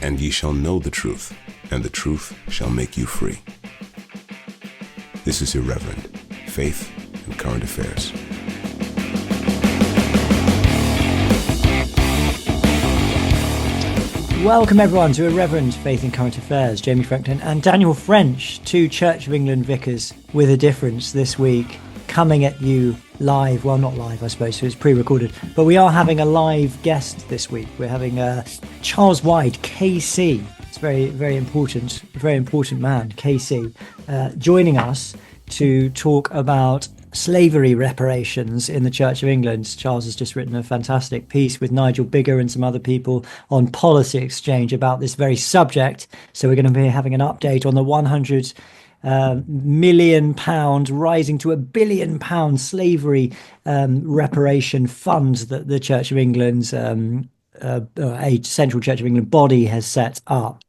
and ye shall know the truth, and the truth shall make you free. This is Irreverent, Faith and Current Affairs. Welcome everyone to Irreverent, Faith and Current Affairs. Jamie Franklin and Daniel French, two Church of England vicars with a difference this week, coming at you live. Well, not live, I suppose, so it's pre-recorded. But we are having a live guest this week. We're having Charles White, KC. It's very, very important man, KC, joining us to talk about slavery reparations in the Church of England. Charles has just written a fantastic piece with Nigel Bigger and some other people on Policy Exchange about this very subject. So we're going to be having an update on the £100 million rising to £1 billion slavery reparation fund that the Church of England's a Central Church of England body has set up.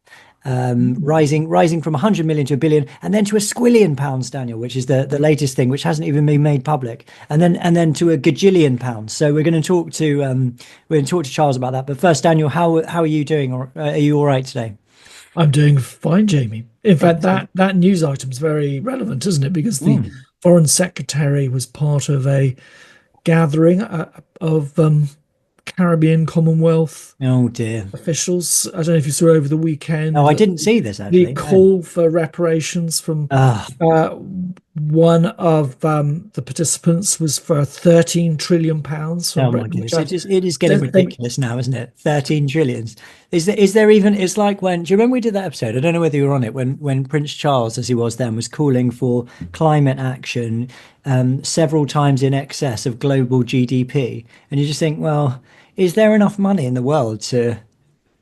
Rising from 100 million to £1 billion, and then to £1 squillion, Daniel, which is the latest thing, which hasn't even been made public, and then to £1 gajillion. So we're going to talk to Charles about that. But first, Daniel, how are you doing? Or are you all right today? I'm doing fine, Jamie. In fact, that news item is very relevant, isn't it? Because the Foreign Secretary was part of a gathering of Caribbean Commonwealth officials. I don't know if you saw over the weekend. No, I didn't see this, actually. The call for reparations from one of the participants was for £13 trillion from oh my Britain. goodness, it is getting ridiculous now, isn't it? 13 trillion. Is there even, it's like when, do you remember we did that episode? I don't know whether you were on it, when Prince Charles, as he was then, was calling for climate action several times in excess of global GDP. And you just think, well, is there enough money in the world to,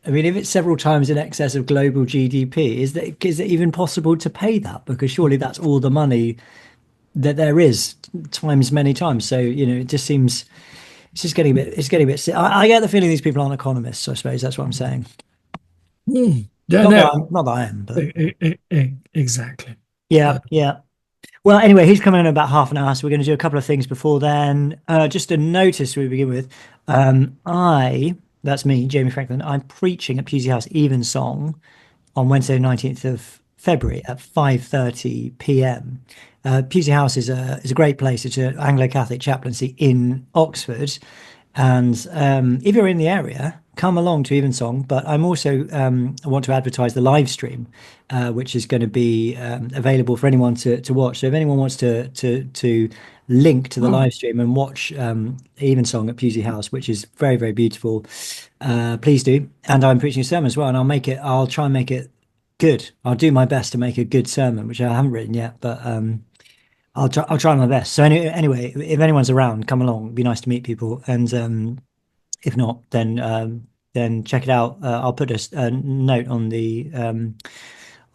I mean, if it's several times in excess of global GDP, is it even possible to pay that? Because surely that's all the money that there is times many times. So, it just seems, it's getting a bit, I get the feeling these people aren't economists, I suppose. That's what I'm saying. Yeah, not that I am, but exactly. Yeah. Well, anyway, he's coming in about half an hour, so we're going to do a couple of things before then. Just a notice we begin with. That's me, Jamie Franklin. I'm preaching at Pusey House Evensong on Wednesday, 19th of February at 5:30 p.m. Pusey House is a great place. It's an Anglo-Catholic chaplaincy in Oxford. And if you're in the area, come along to Evensong. But I'm also, I want to advertise the live stream, which is going to be available for anyone to watch. So if anyone wants to link to the live stream and watch Evensong at Pusey House, which is very, very beautiful, please do. And I'm preaching a sermon as well, and I'll try and make it good. I'll do my best to make a good sermon, which I haven't written yet, but I'll try my best. So anyway, if anyone's around, come along. It'd be nice to meet people. And if not, then check it out. I'll put a note on the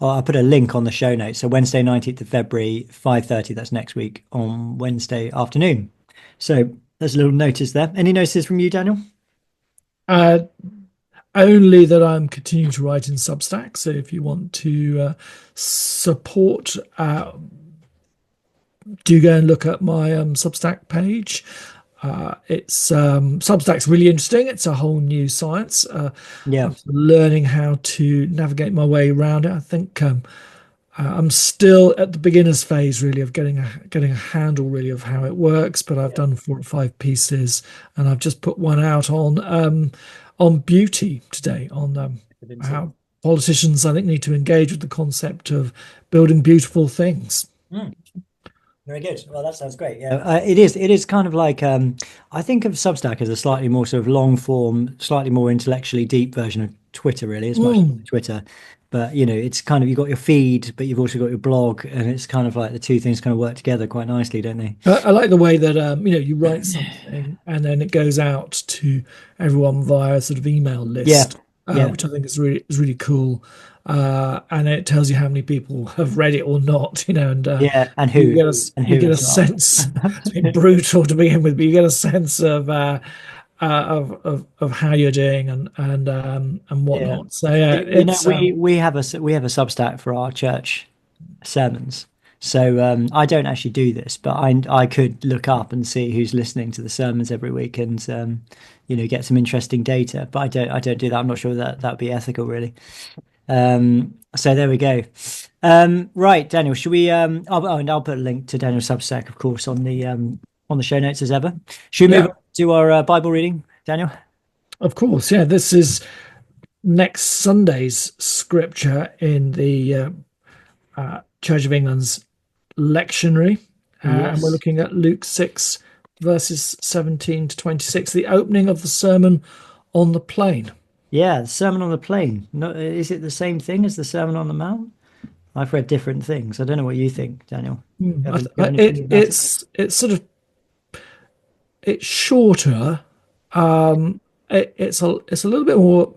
I'll put a link on the show notes. So Wednesday, 19th of February, 5:30. That's next week on Wednesday afternoon. So there's a little notice there. Any notices from you, Daniel? Only that I'm continuing to write in Substack. So if you want to support, do go and look at my Substack page. It's Substack's really interesting. It's a whole new science. I'm learning how to navigate my way around it. I think I'm still at the beginner's phase, really, of getting a handle, really, of how it works. But I've done 4 or 5 pieces, and I've just put one out on beauty today, on how politicians, I think, need to engage with the concept of building beautiful things. Very good. Well, that sounds great. Yeah, it is kind of like I think of Substack as a slightly more sort of long form, slightly more intellectually deep version of Twitter. Really, as much as Twitter, but it's kind of, you've got your feed, but you've also got your blog, and it's kind of like the two things kind of work together quite nicely, don't they? I like the way that you write something and then it goes out to everyone via a sort of email list, which I think is really cool. And it tells you how many people have read it or not, and who you get a sense. It's brutal to begin with, but you get a sense of how you're doing and whatnot. So we have a Substack for our church sermons. So I don't actually do this, but I could look up and see who's listening to the sermons every week and get some interesting data. But I don't do that. I'm not sure that would be ethical, really. So there we go. Right, Daniel, should we? And I'll put a link to Daniel's Substack, of course, on the show notes as ever. Should we move on to our Bible reading, Daniel? Of course, yeah. This is next Sunday's scripture in the Church of England's lectionary, and we're looking at Luke 6, verses 17 to 26, the opening of the Sermon on the Plain. Yeah, the Sermon on the Plain. No, is it the same thing as the Sermon on the Mount? I've read different things. I don't know what you think, Daniel. It's sort of, it's shorter. It's a little bit more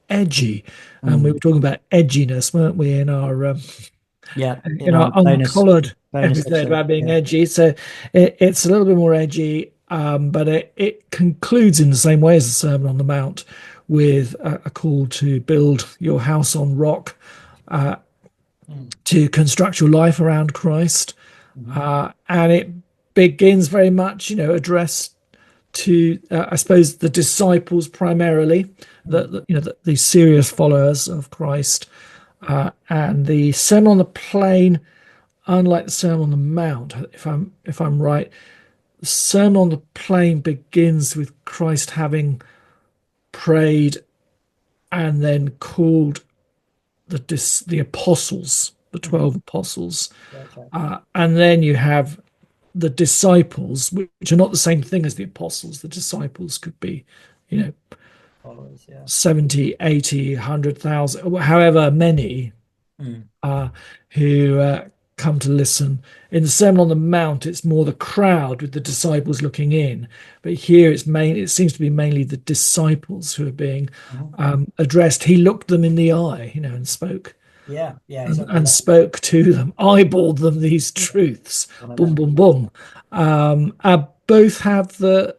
edgy, and we were talking about edginess, weren't we, in our in our uncoloured episode about being edgy. So it's a little bit more edgy, but it concludes in the same way as the Sermon on the Mount, with a call to build your house on rock, to construct your life around Christ, and it begins very much, addressed to, I suppose, the disciples primarily, the serious followers of Christ, and the Sermon on the Plain, unlike the Sermon on the Mount, if I'm right, the Sermon on the Plain begins with Christ having prayed and then called the apostles, the 12 apostles, and then you have the disciples, which are not the same thing as the apostles. The disciples could be, followers, 70, 80, 100,000, however many, who come to listen. In the Sermon on the Mount, it's more the crowd with the disciples looking in, but here it seems to be mainly the disciples who are being addressed. He looked them in the eye, and spoke. Exactly. And spoke to them, eyeballed them these truths. Boom, boom, boom. Both have the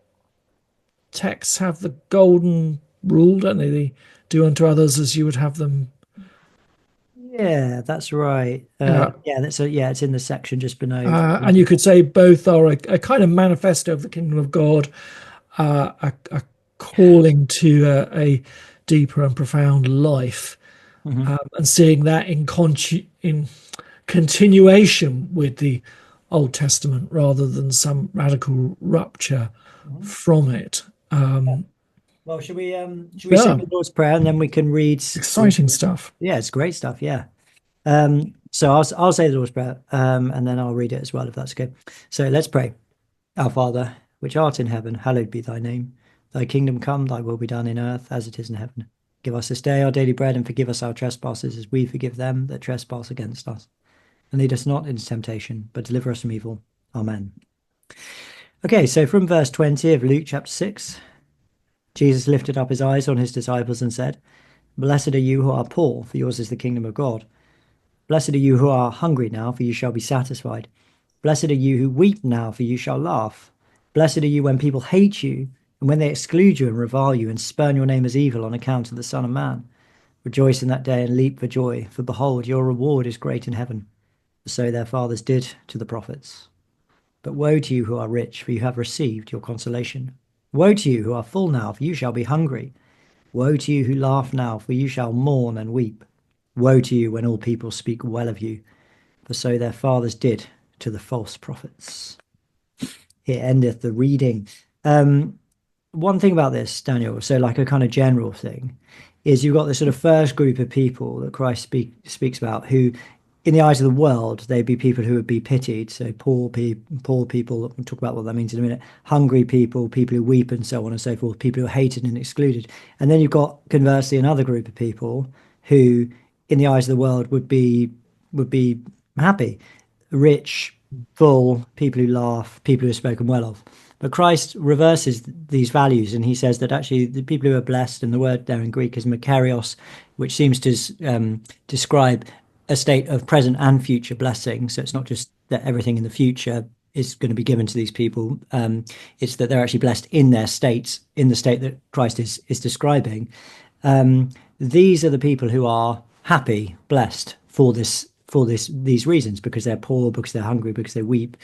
texts have the golden rule, don't they? They do unto others as you would have them. Yeah, that's right. It's in the section just below. And you could say both are a kind of manifesto of the kingdom of God, a calling to a deeper and profound life. And seeing that in continuation with the Old Testament rather than some radical rupture from it. Well, should we say the Lord's Prayer and then we can read exciting stuff? Yeah, it's great stuff. Yeah. So I'll say the Lord's Prayer, and then I'll read it as well, if that's okay. So let's pray. Our Father, which art in heaven, hallowed be thy name. Thy kingdom come, thy will be done in earth as it is in heaven. Give us this day our daily bread, and forgive us our trespasses as we forgive them that trespass against us. And lead us not into temptation, but deliver us from evil. Amen. Okay, so from verse 20 of Luke chapter 6, Jesus lifted up his eyes on his disciples and said, Blessed are you who are poor, for yours is the kingdom of God. Blessed are you who are hungry now, for you shall be satisfied. Blessed are you who weep now, for you shall laugh. Blessed are you when people hate you, and when they exclude you and revile you and spurn your name as evil on account of the Son of Man. Rejoice in that day and leap for joy, for behold, your reward is great in heaven. For so their fathers did to the prophets. But woe to you who are rich, for you have received your consolation. Woe to you who are full now, for you shall be hungry. Woe to you who laugh now, for you shall mourn and weep. Woe to you when all people speak well of you, for so their fathers did to the false prophets. Here endeth the reading. One thing about this, Daniel, so like a kind of general thing, is you've got this sort of first group of people that Christ speaks about who, in the eyes of the world, they'd be people who would be pitied. So poor people, we'll talk about what that means in a minute, hungry people, people who weep and so on and so forth, people who are hated and excluded. And then you've got, conversely, another group of people who, in the eyes of the world, would be happy, rich, full, people who laugh, people who are spoken well of. But Christ reverses these values, and he says that actually the people who are blessed, and the word there in Greek is makarios, which seems to describe a state of present and future blessing. So it's not just that everything in the future is going to be given to these people. It's that they're actually blessed in their states, in the state that Christ is describing. These are the people who are happy, blessed for this for these reasons, because they're poor, because they're hungry, because they weep,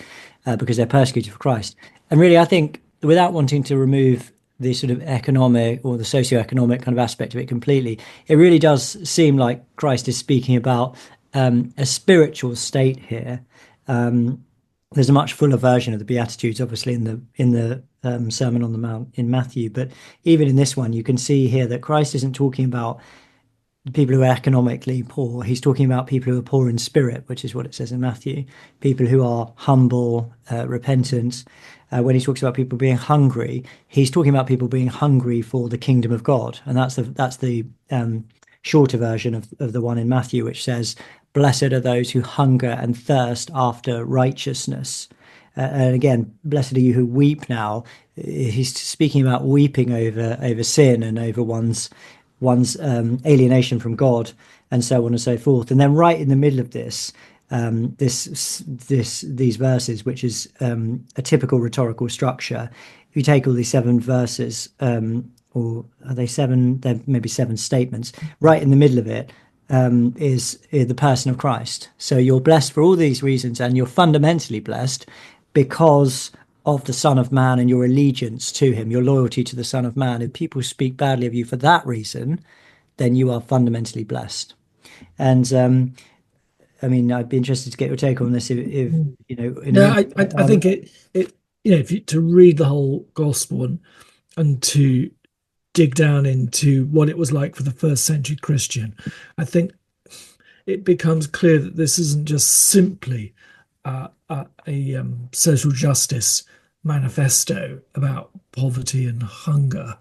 because they're persecuted for Christ. And really, I think, without wanting to remove the sort of economic or the socio-economic kind of aspect of it completely, it really does seem like Christ is speaking about a spiritual state here. There's a much fuller version of the Beatitudes, obviously, in the Sermon on the Mount in Matthew, but even in this one, you can see here that Christ isn't talking about people who are economically poor. He's talking about people who are poor in spirit, which is what it says in Matthew. People who are humble, repentant. When he talks about people being hungry, he's talking about people being hungry for the kingdom of God, and that's the shorter version of the one in Matthew, which says, "Blessed are those who hunger and thirst after righteousness." And again, blessed are you who weep now. He's speaking about weeping over sin and over one's alienation from God, and so on and so forth. And then right in the middle of this, these verses, which is a typical rhetorical structure. If you take all these 7 verses, or are they 7? They're maybe 7 statements. Right in the middle of it is the person of Christ. So you're blessed for all these reasons, and you're fundamentally blessed because of the Son of Man and your allegiance to him, your loyalty to the Son of Man. If people speak badly of you for that reason, then you are fundamentally blessed. And I mean, I'd be interested to get your take on this. If you know, I think it if you to read the whole gospel and to dig down into what it was like for the first century Christian, I think it becomes clear that this isn't just simply a social justice manifesto about poverty and hunger.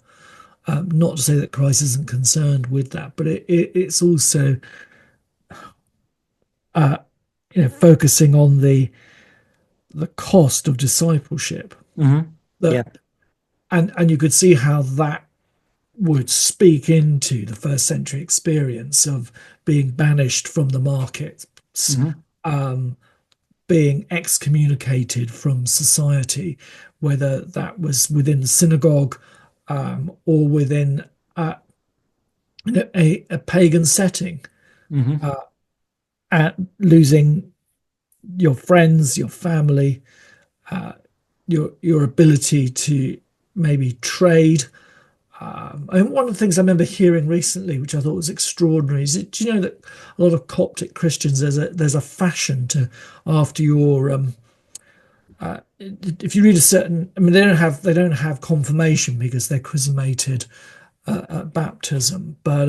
Not to say that Christ isn't concerned with that, but it's also focusing on the cost of discipleship. Mm-hmm. Yeah. And you could see how that would speak into the first century experience of being banished from the markets, being excommunicated from society, whether that was within the synagogue or within a pagan setting, losing your friends, your family, your ability to maybe trade. And one of the things I remember hearing recently, which I thought was extraordinary, is do you know that a lot of Coptic Christians, there's a fashion to, after your if you read a certain, I mean, they don't have confirmation because they're chrismated at baptism, but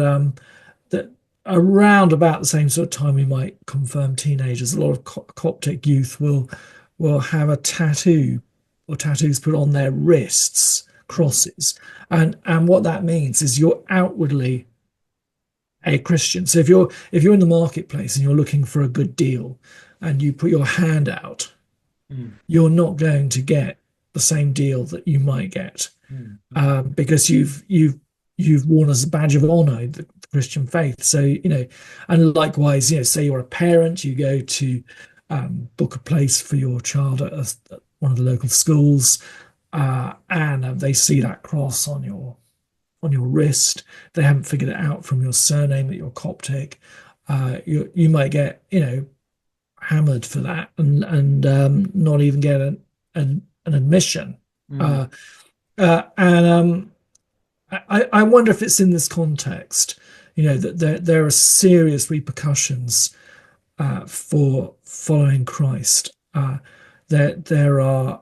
that around about the same sort of time we might confirm teenagers, a lot of Coptic youth will have a tattoo or tattoos put on their wrists, crosses, and what that means is you're outwardly a Christian. So if you're in the marketplace and you're looking for a good deal and you put your hand out, you're not going to get the same deal that you might get because you've worn as a badge of honor the Christian faith. So and likewise, say you're a parent, you go to book a place for your child at one of the local schools, and they see that cross on your wrist. They haven't figured it out from your surname that you're Coptic. You might get hammered for that and not even get an admission. I wonder if it's in this context, that there are serious repercussions for following Christ. There are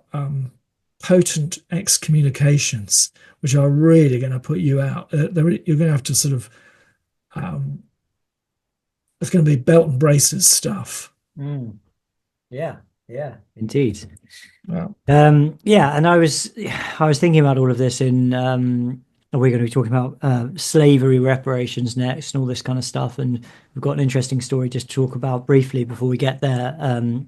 potent excommunications which are really going to put you out. You're going to have to sort of it's going to be belt and braces stuff. Yeah, indeed. Wow. And I was thinking about all of this we're going to be talking about slavery reparations next and all this kind of stuff, and we've got an interesting story just to talk about briefly before we get there,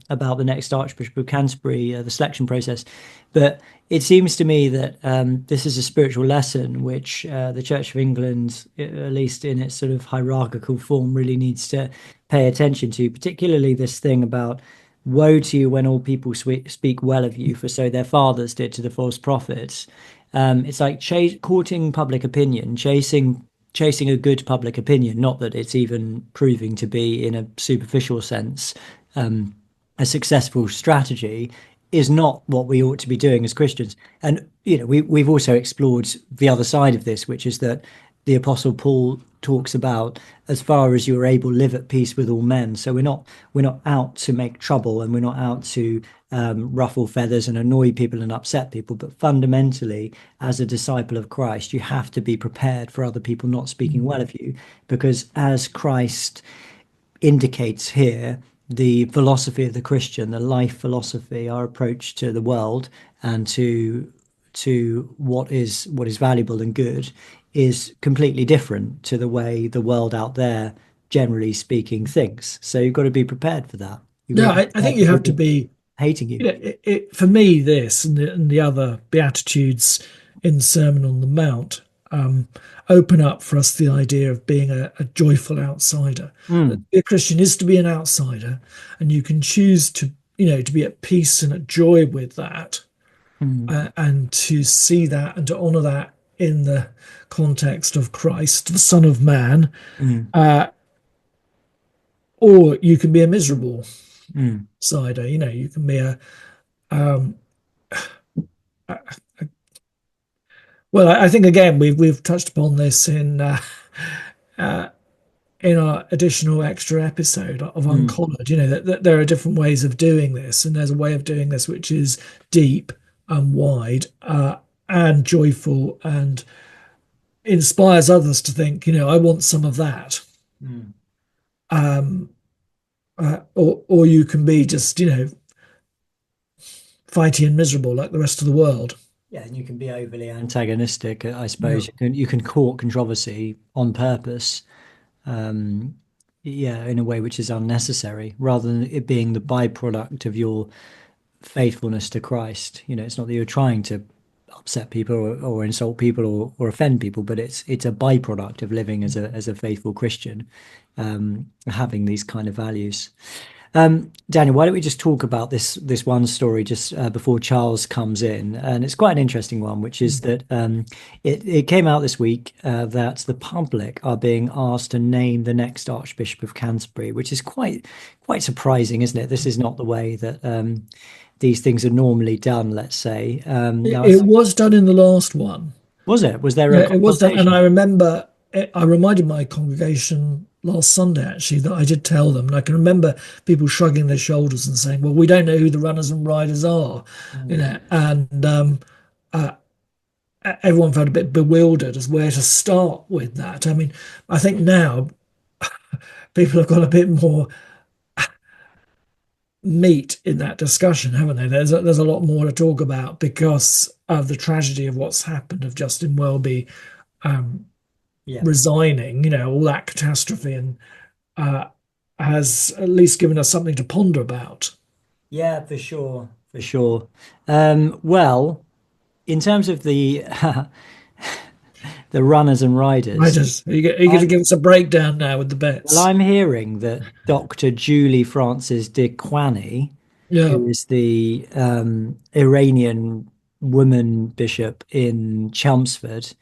about the next Archbishop of Canterbury, the selection process. But it seems to me that this is a spiritual lesson which the Church of England, at least in its sort of hierarchical form, really needs to pay attention to, particularly this thing about woe to you when all people speak well of you, for so their fathers did to the false prophets. It's like courting public opinion, chasing chasing a good public opinion, not that it's even proving to be, in a superficial sense, a successful strategy, is not what we ought to be doing as Christians. And we've also explored the other side of this, which is that the Apostle Paul talks about, as far as you are able, live at peace with all men. So we're not out to make trouble, and we're not out to ruffle feathers and annoy people and upset people. But fundamentally, as a disciple of Christ, you have to be prepared for other people not speaking well of you, because as Christ indicates here, the philosophy of the Christian, the life philosophy, our approach to the world and to what is valuable and good, is completely different to the way the world out there, generally speaking, thinks. So you've got to be prepared for that. You've got Yeah, to be I think prepared you for have to people be. hating you. For me, this and the other Beatitudes in the Sermon on the Mount open up for us the idea of being a joyful outsider. That to be a Christian is to be an outsider, and you can choose to be at peace and at joy with that, and to see that and to honor that in the context of Christ, the Son of Man, or you can be a miserable outsider. You can be um, well, I think again we've touched upon this in our additional extra episode of Uncollared. That there are different ways of doing this, and there's a way of doing this which is deep and wide and joyful and inspires others to think, I want some of that. Or you can be just, fighty and miserable like the rest of the world. Yeah, and you can be overly antagonistic, I Yeah. suppose. You can court controversy on purpose, yeah, in a way which is unnecessary, rather than it being the byproduct of your faithfulness to Christ. It's not that you're trying to upset people or insult people or offend people, but it's a byproduct of living as a faithful Christian, having these kind of values. Daniel, why don't we just talk about this one story just before Charles comes in? And it's quite an interesting one, which is that it came out this week that the public are being asked to name the next Archbishop of Canterbury, which is quite surprising, isn't it? This is not the way that these things are normally done, let's say. Now, It was done in the last one. was it? Was there a Yeah, it was done. And consultation? I remember, I reminded my congregation last Sunday actually that I did tell them. And I can remember people shrugging their shoulders and saying, well, we don't know who the runners and riders are, and everyone felt a bit bewildered as where to start with that. I mean, I think now people have got a bit more meat in that discussion, haven't they? There's a lot more to talk about because of the tragedy of what's happened of Justin Welby Yeah. resigning, all that catastrophe, and has at least given us something to ponder about. Yeah, for sure, for sure. Well, in terms of the the runners and riders, Riders, are you going to I'm give us a breakdown now with the well, bets? I'm hearing that Dr. Julie Frances de Kwani, Yeah, who is the Iranian woman bishop in Chelmsford,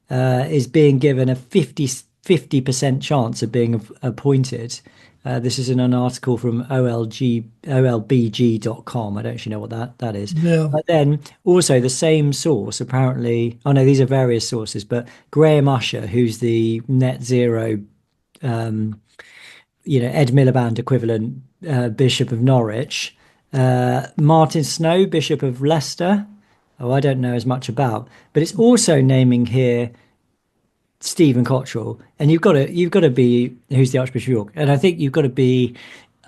is being given a 50% chance of being appointed. This is in an article from olbg.com. I don't actually know what that is. yeah, But then also the same source, apparently, oh no, these are various sources, but Graham Usher, who's the net zero, Ed Miliband equivalent Bishop of Norwich, Martin Snow, Bishop of Leicester. Oh, I don't know as much about, but it's also naming here Stephen Cottrell, and you've got to be who's the Archbishop of York, and I think you've got to be.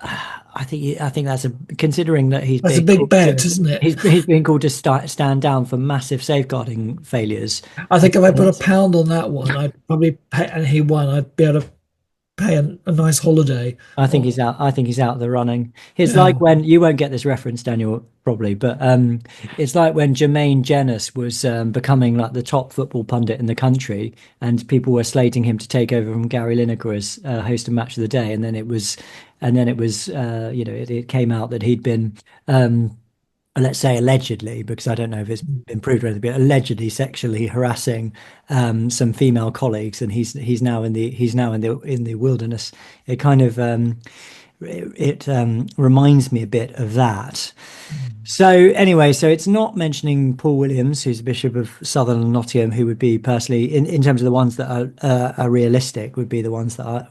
I think that's considering that he's that's a being big called bet, to isn't it? he's being called to stand down for massive safeguarding failures. I I think if think I put a that's pound on that one, I'd probably pay, and he won, I'd be able to pay a nice holiday. I think Oh, he's out. I think he's out of the running. It's yeah, like when you won't get this reference, Daniel, probably, but it's like when Jermaine Jenas was becoming like the top football pundit in the country, and people were slating him to take over from Gary Lineker as host of Match of the Day, and then it was, it came out that he'd been let's say allegedly, because I don't know if it's been proved or anything, but allegedly sexually harassing some female colleagues, and he's now in the wilderness. It kind of reminds me a bit of that. So anyway, so it's not mentioning Paul Williams, who's the Bishop of Sutherland and Nottingham, who would be personally, in terms of the ones that are realistic, would be the ones that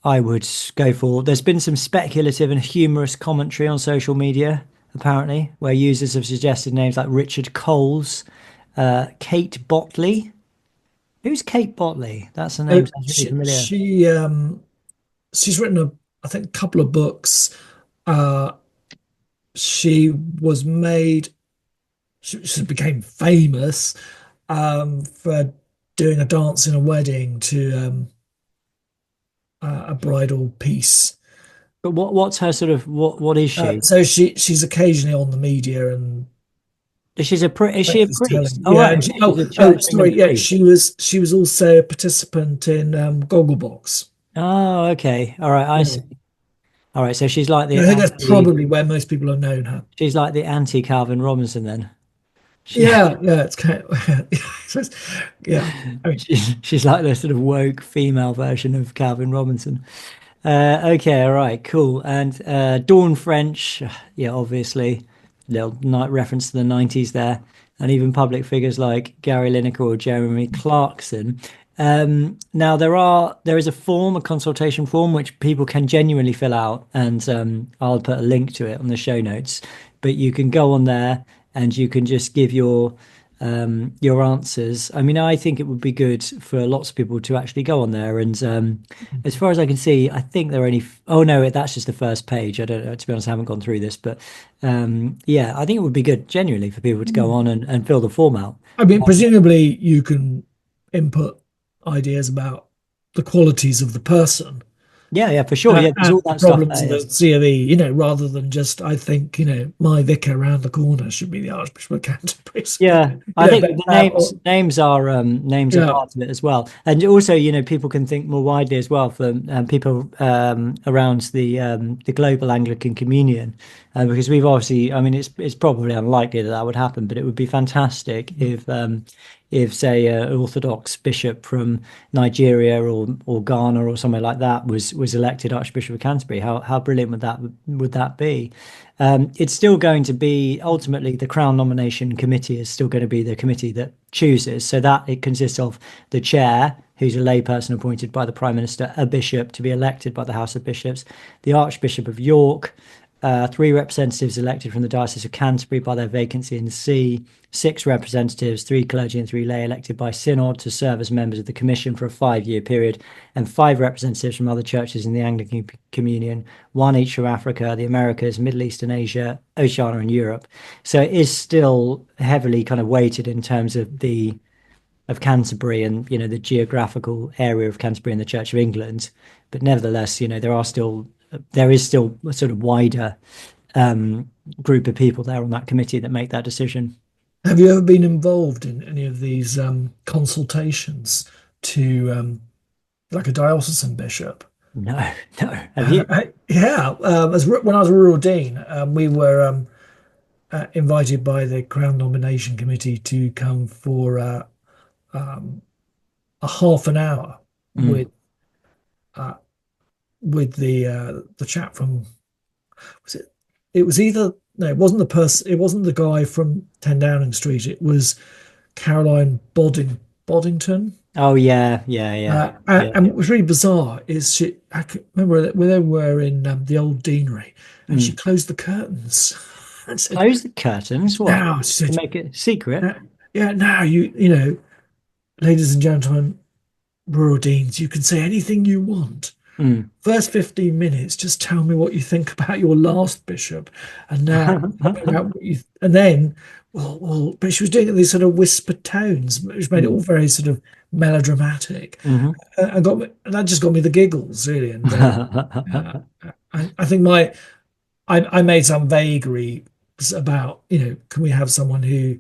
I would go for. There's been some speculative and humorous commentary on social media, apparently, where users have suggested names like Richard Coles, Kate Botley. Who's Kate Botley? That's a name sounds really familiar. She's written I think, a couple of books. Uh, she was made. She became famous for doing a dance in a wedding to a bridal piece. But what's her sort of what is she? So she's occasionally on the media and Is she a priest? Oh yeah. right, And she's a Church of sorry, England yeah. priest. She was also a participant in Gogglebox. Oh, okay. All right, I see. Yeah. All right, so I think that's probably where most people have known her. she's like the anti Calvin Robinson then. She, Yeah, it's kind of, yeah. I mean, she's like the sort of woke female version of Calvin Robinson. Okay, all right, cool. And Dawn French, yeah, obviously, little night reference to the 90s there, and even public figures like Gary Lineker or Jeremy Clarkson. Now there is a form, a consultation form, which people can genuinely fill out, and I'll put a link to it on the show notes. But you can go on there and you can just give your answers. I mean, I think it would be good for lots of people to actually go on there. And as far as I can see, I think there are only. Oh no, that's just the first page. I don't know. To be honest, I haven't gone through this, but yeah, I think it would be good genuinely for people to go on and fill the form out. I mean, presumably you can input ideas about the qualities of the person Yeah, yeah, for sure. Yeah, there's and all the that stuff problems of there. the CLE, rather than just, I think, my vicar around the corner should be the Archbishop of Canterbury. Yeah, I think the Or, names are yeah, part of it as well, and also people can think more widely as well for people around the global Anglican Communion, because we've obviously, I mean, it's probably unlikely that that would happen, but it would be fantastic if say an Orthodox bishop from Nigeria or Ghana or somewhere like that was elected Archbishop of Canterbury. How brilliant would that be? It's still going to be ultimately the Crown Nomination Committee is still going to be the committee that chooses. So that it consists of the chair, who's a layperson appointed by the Prime Minister, a bishop to be elected by the House of Bishops, the Archbishop of York, three representatives elected from the Diocese of Canterbury by their vacancy in the see, six representatives, three clergy and three lay elected by synod to serve as members of the commission for a 5-year period, and five representatives from other churches in the Anglican Communion, one each from Africa, the Americas, Middle East and Asia, Oceania and Europe. So it is still heavily kind of weighted in terms of Canterbury and the geographical area of Canterbury and the Church of England, but nevertheless, there is still a sort of wider group of people there on that committee that make that decision. have you ever been involved in any of these consultations to like a diocesan bishop? No, no. Have you? Yeah, when I was a rural dean, we were invited by the Crown Nomination Committee to come for a half an hour Mm. uh, with the chap from, was it? It was either, no, it wasn't the person. It wasn't the guy from 10 Downing Street. It was Caroline Boddington. Oh yeah, yeah, yeah, yeah. And what was really bizarre is I can remember that when they were in the old deanery, and she Mm. closed the curtains and said, Close the curtains. What? "Now," she To said, make it secret? "Yeah, now ladies and gentlemen, rural deans, you can say anything you want. Mm. First 15 minutes, just tell me what you think about your last bishop, and now tell me about what you." And then, but she was doing it in these sort of whispered tones, which made it all very sort of melodramatic, Mhm. and that just got me the giggles, really. And I think I made some vagary about, can we have someone who,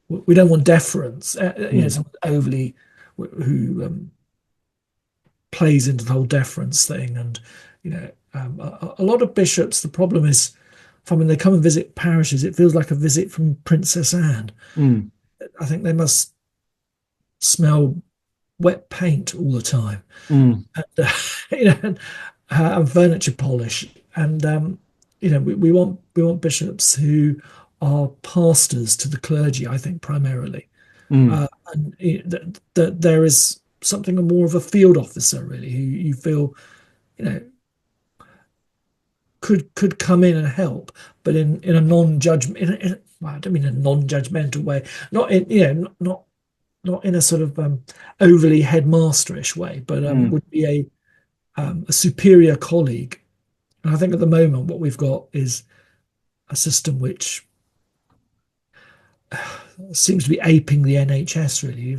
we don't want deference, Mm. someone overly who plays into the whole deference thing, and A lot of bishops, the problem is, when they come and visit parishes, it feels like a visit from Princess Anne. Mm. I think they must smell wet paint all the time, Mm. and, and furniture polish. And we want bishops who are pastors to the clergy. I think primarily, Mm. and that there is something more of a field officer, really, who you feel, you know, could come in and help, but in a non-judgment. Well, I don't mean a non-judgmental way, not in not in a sort of overly headmasterish way, but Mm. would be a superior colleague. And I think at the moment what we've got is a system which seems to be aping the NHS, really.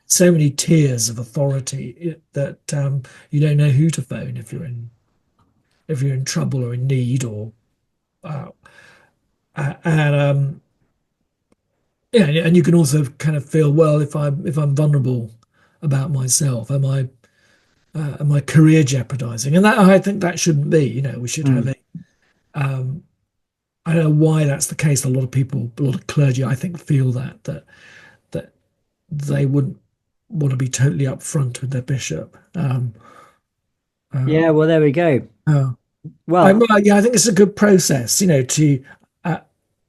So many tiers of authority that you don't know who to phone if you're in trouble or in need, or uh, and yeah, and you can also kind of feel, well, if I'm vulnerable about myself, am my career jeopardizing? And that, I think that shouldn't be. We should have Mm. a. I don't know why that's the case. A lot of people, a lot of clergy, I think, feel that they wouldn't want to be totally upfront with their bishop. Yeah, well, there we go. Uh, Well, yeah, I think it's a good process, to uh,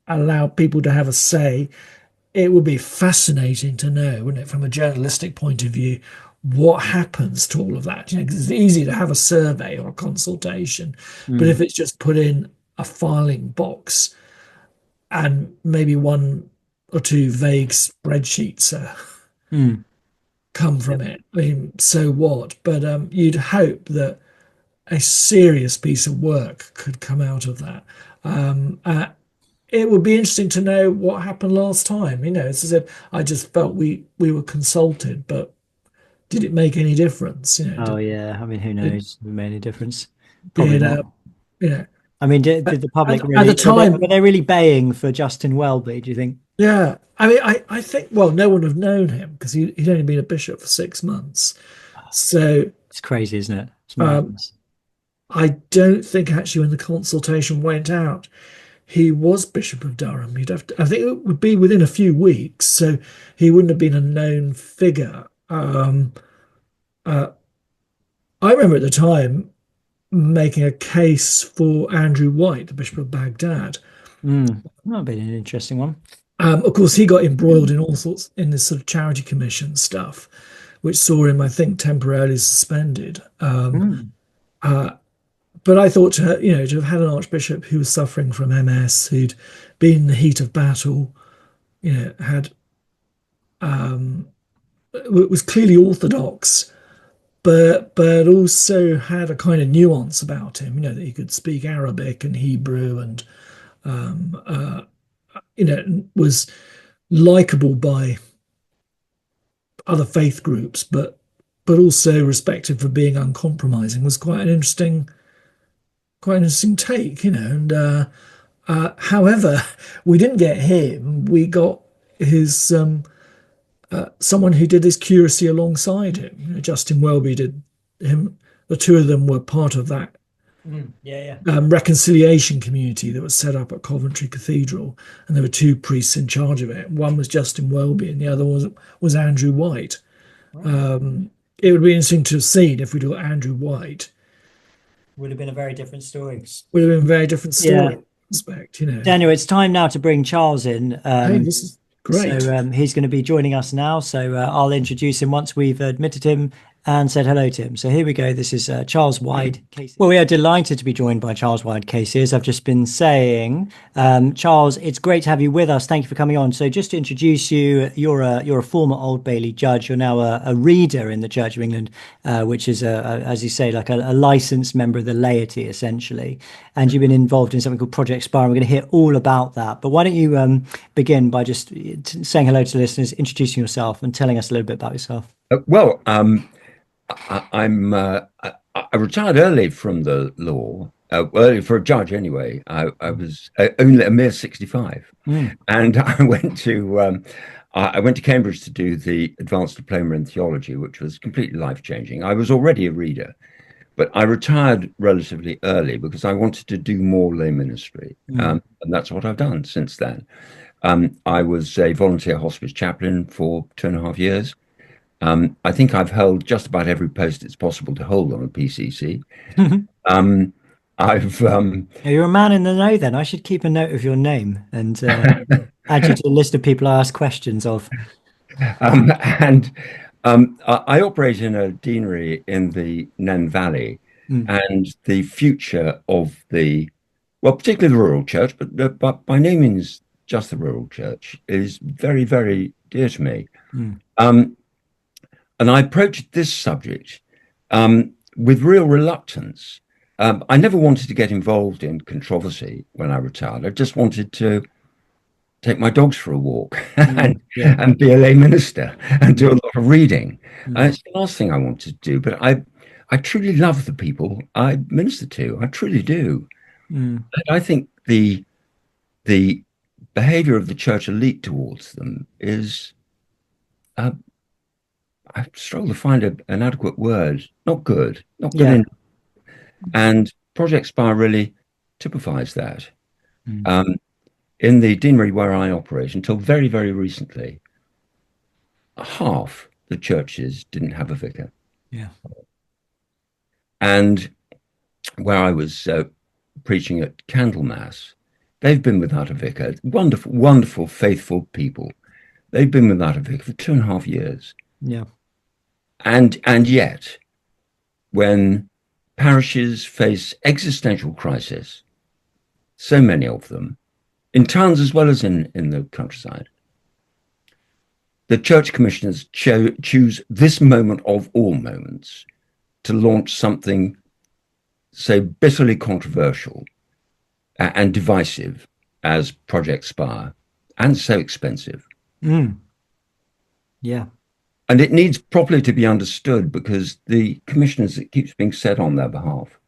allow people to have a say. It would be fascinating to know, wouldn't it, from a journalistic point of view, what happens to all of that? 'Cause it's easy to have a survey or a consultation, but mm. if it's just put in a filing box and maybe one or two vague spreadsheets Mm. come Yeah. from it, I mean, so what? But you'd hope that a serious piece of work could come out of that. Um, uh, it would be interesting to know what happened last time. As I said, I just felt we were consulted, but did it make any difference? Oh, yeah. I mean, who Did, knows? If it made any difference? Probably did not. you know, I mean, did the public at the really, were time, they really baying for Justin Welby, do you think? yeah. I mean, I think, well, no one would have known him because he'd only been a bishop for 6 months. So It's crazy, isn't it? It's um, madness. I don't think actually when the consultation went out, he was Bishop of Durham. I think it would be within a few weeks, so he wouldn't have been a known figure. Uh, I remember at the time making a case for Andrew White, the Bishop of Baghdad. Mm. That'd be an interesting one. Of course, he got embroiled in all sorts in this sort of charity commission stuff, which saw him, I think, temporarily suspended. Mm. But I thought to have had an archbishop who was suffering from MS, who'd been in the heat of battle, had was clearly orthodox, but also had a kind of nuance about him. That he could speak Arabic and Hebrew, and was likable by other faith groups, but also respected for being uncompromising, was quite an interesting take. And however, we didn't get him. We got his someone who did his curacy alongside him. Justin Welby did him. The two of them were part of that Mm. Yeah, reconciliation community that was set up at Coventry Cathedral, and there were two priests in charge of it. One was Justin Welby, and the other was Andrew White. yeah. It would be interesting to have seen if we'd got Andrew White. Would have been a very different story. Would have been a very different Yeah. story. Respect. Daniel, it's time now to bring Charles in. Hey, this is great. So he's going to be joining us now. So I'll introduce him once we've admitted him and said hello to him. So here we go. This is Charles Wyde. Well, we are delighted to be joined by Charles Wyde Casey, as I've just been saying. Charles, it's great to have you with us. Thank you for coming on. So just to introduce you, you're a former Old Bailey judge. You're now a reader in the Church of England, which is, as you say, like a licensed member of the laity, essentially. And you've been involved in something called Project Spire. We're going to hear all about that. But why don't you begin by just saying hello to the listeners, introducing yourself and telling us a little bit about yourself? I retired early from the law, early for a judge anyway. I was only a mere 65, and I went to Cambridge to do the advanced diploma in theology, which was completely life-changing. I was already a reader, but I retired relatively early because I wanted to do more lay ministry. And that's what I've done since then. I was a volunteer hospice chaplain for 2.5 years. I think I've held just about every post it's possible to hold on a PCC. You're a man in the know then. I should keep a note of your name and add you to the list of people I ask questions of. I operate in a deanery in the Nen Valley, and the future of particularly the rural church, but by no means just the rural church, is very, very dear to me. And I approached this subject with real reluctance. I never wanted to get involved in controversy when I retired. I just wanted to take my dogs for a walk and be a lay minister and do a lot of reading. It's the last thing I want to do, but I truly love the people I minister to. I truly do. And I think the behavior of the church elite towards them is, I struggle to find an adequate word. Not good. Not good enough. And Project Spire really typifies that. In the deanery where I operate, until very, very recently, half the churches didn't have a vicar. Yeah. And where I was preaching at Candlemas, they've been without a vicar. Wonderful, wonderful, faithful people. They've been without a vicar for 2.5 years. Yeah. And yet, when parishes face existential crisis, so many of them, in towns as well as in the countryside, the church commissioners choose this moment of all moments to launch something so bitterly controversial and divisive as Project Spire, and so expensive. Yeah. And it needs properly to be understood, because the commissioners, it keeps being said on their behalf,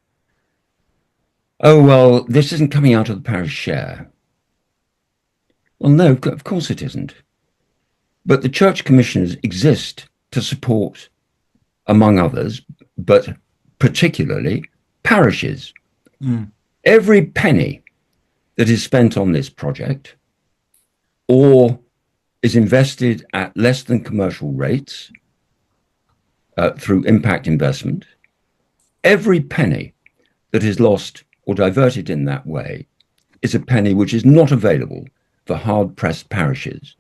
oh, well, this isn't coming out of the parish share. Well, no, of course it isn't. But the church commissioners exist to support, among others, but particularly parishes. Every penny that is spent on this project, or is invested at less than commercial rates through impact investment, every penny that is lost or diverted in that way is a penny which is not available for hard-pressed parishes.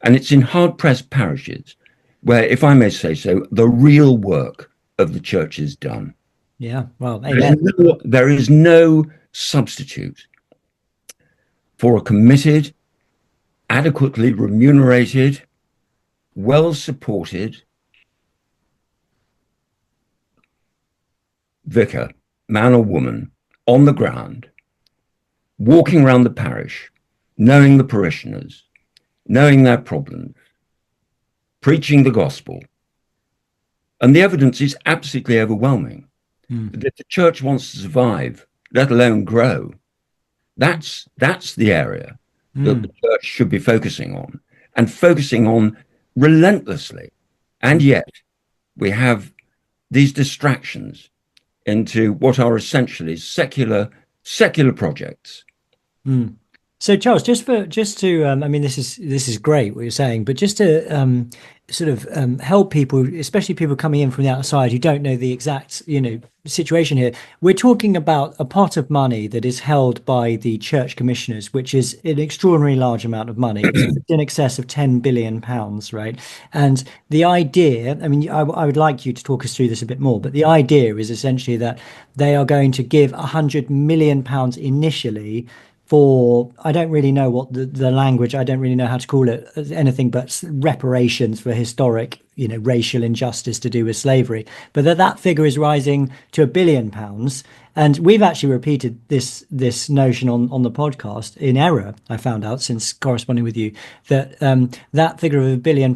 And it's in hard-pressed parishes where, if I may say so, the real work of the church is done. Yeah, well, amen. There is no substitute for a committed, adequately remunerated, well-supported vicar, man or woman, on the ground, walking around the parish, knowing the parishioners, knowing their problems, preaching the gospel. And the evidence is absolutely overwhelming. That if the church wants to survive, let alone grow, that's the area that the church should be focusing on, and focusing on relentlessly. And yet we have these distractions into what are essentially secular projects. So Charles, just to I mean, this is great what you're saying, but just to sort of help people, especially people coming in from the outside who don't know the exact situation here. We're talking about a pot of money that is held by the church commissioners, which is an extraordinarily large amount of money. It's in excess of £10 billion, right? And the idea, I mean, I would like you to talk us through this a bit more, but the idea is essentially that they are going to give £100 million initially for, I don't really know what the language, I don't really know how to call it, anything but reparations for historic, racial injustice to do with slavery. But that figure is rising to £1 billion. And we've actually repeated this notion on the podcast in error, I found out since corresponding with you, that that figure of £1 billion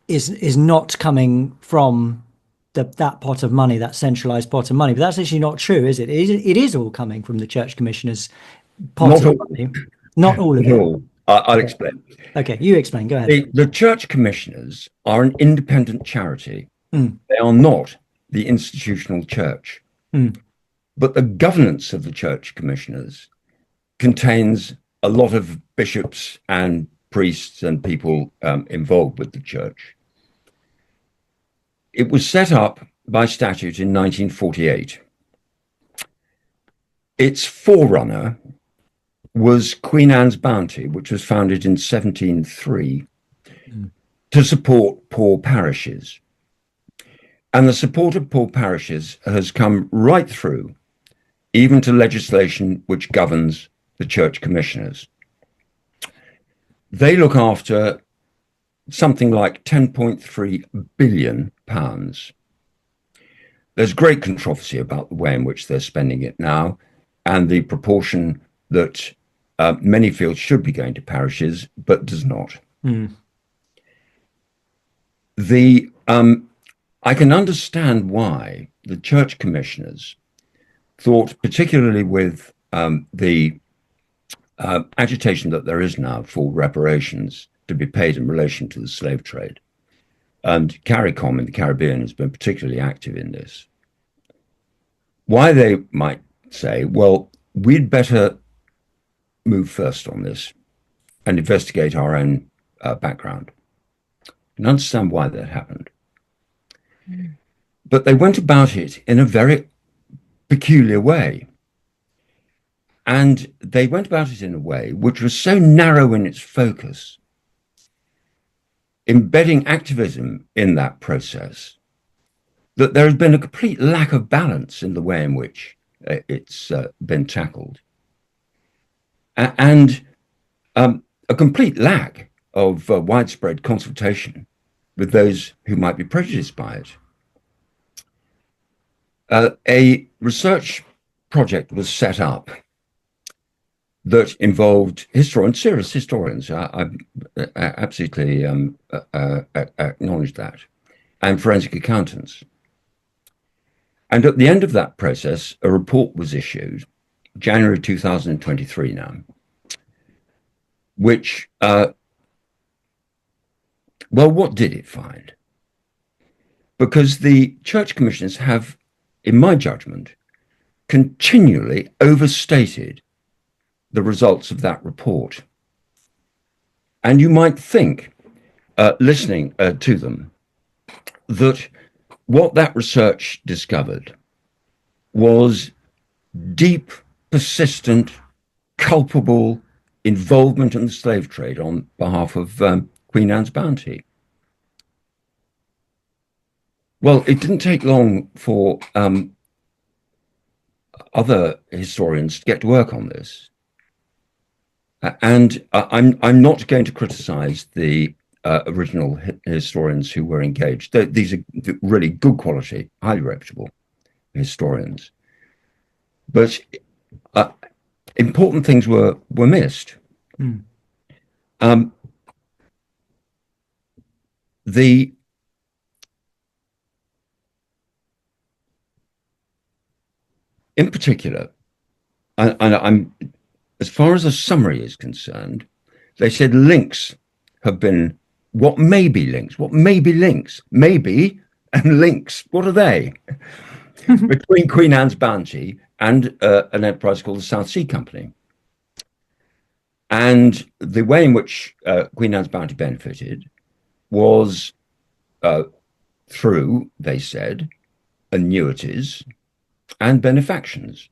is not coming from that pot of money, that centralized pot of money. But that's actually not true, is it? It is all coming from the church commissioners' pot of money. Not all of it. I'll explain. Okay, you explain. Go ahead. The church commissioners are an independent charity. They are not the institutional church. Mm. But the governance of the church commissioners contains a lot of bishops and priests and people involved with the church. It was set up by statute in 1948. Its forerunner was Queen Anne's Bounty, which was founded in 1703 to support poor parishes. And the support of poor parishes has come right through, even to legislation which governs the church commissioners. They look after something like £10.3 billion. There's great controversy about the way in which they're spending it now and the proportion that many feel should be going to parishes, but does not. Mm. I can understand why the church commissioners thought, particularly with the agitation that there is now for reparations to be paid in relation to the slave trade. And CARICOM in the Caribbean has been particularly active in this. Why they might say, well, we'd better move first on this and investigate our own background. And understand why that happened. Mm. But they went about it in a very peculiar way. And they went about it in a way which was so narrow in its focus, embedding activism in that process, that there has been a complete lack of balance in the way in which it's been tackled. And a complete lack of widespread consultation with those who might be prejudiced by it. A research project was set up that involved historians, serious historians, I absolutely acknowledge that, and forensic accountants. And at the end of that process, a report was issued, January 2023 now, which, well, what did it find? Because the church commissioners have, in my judgment, continually overstated the results of that report. And you might think, listening to them, that what that research discovered was deep, persistent, culpable involvement in the slave trade on behalf of Queen Anne's Bounty. Well, it didn't take long for other historians to get to work on this. And I'm not going to criticize the original historians who were engaged. These are really good quality, highly reputable historians. But important things were missed. Mm. In particular, I'm as far as a summary is concerned, they said links have been what may be links, maybe and links. What are they? Between Queen Anne's Bounty and an enterprise called the South Sea Company. And the way in which Queen Anne's Bounty benefited was through, they said, annuities and benefactions.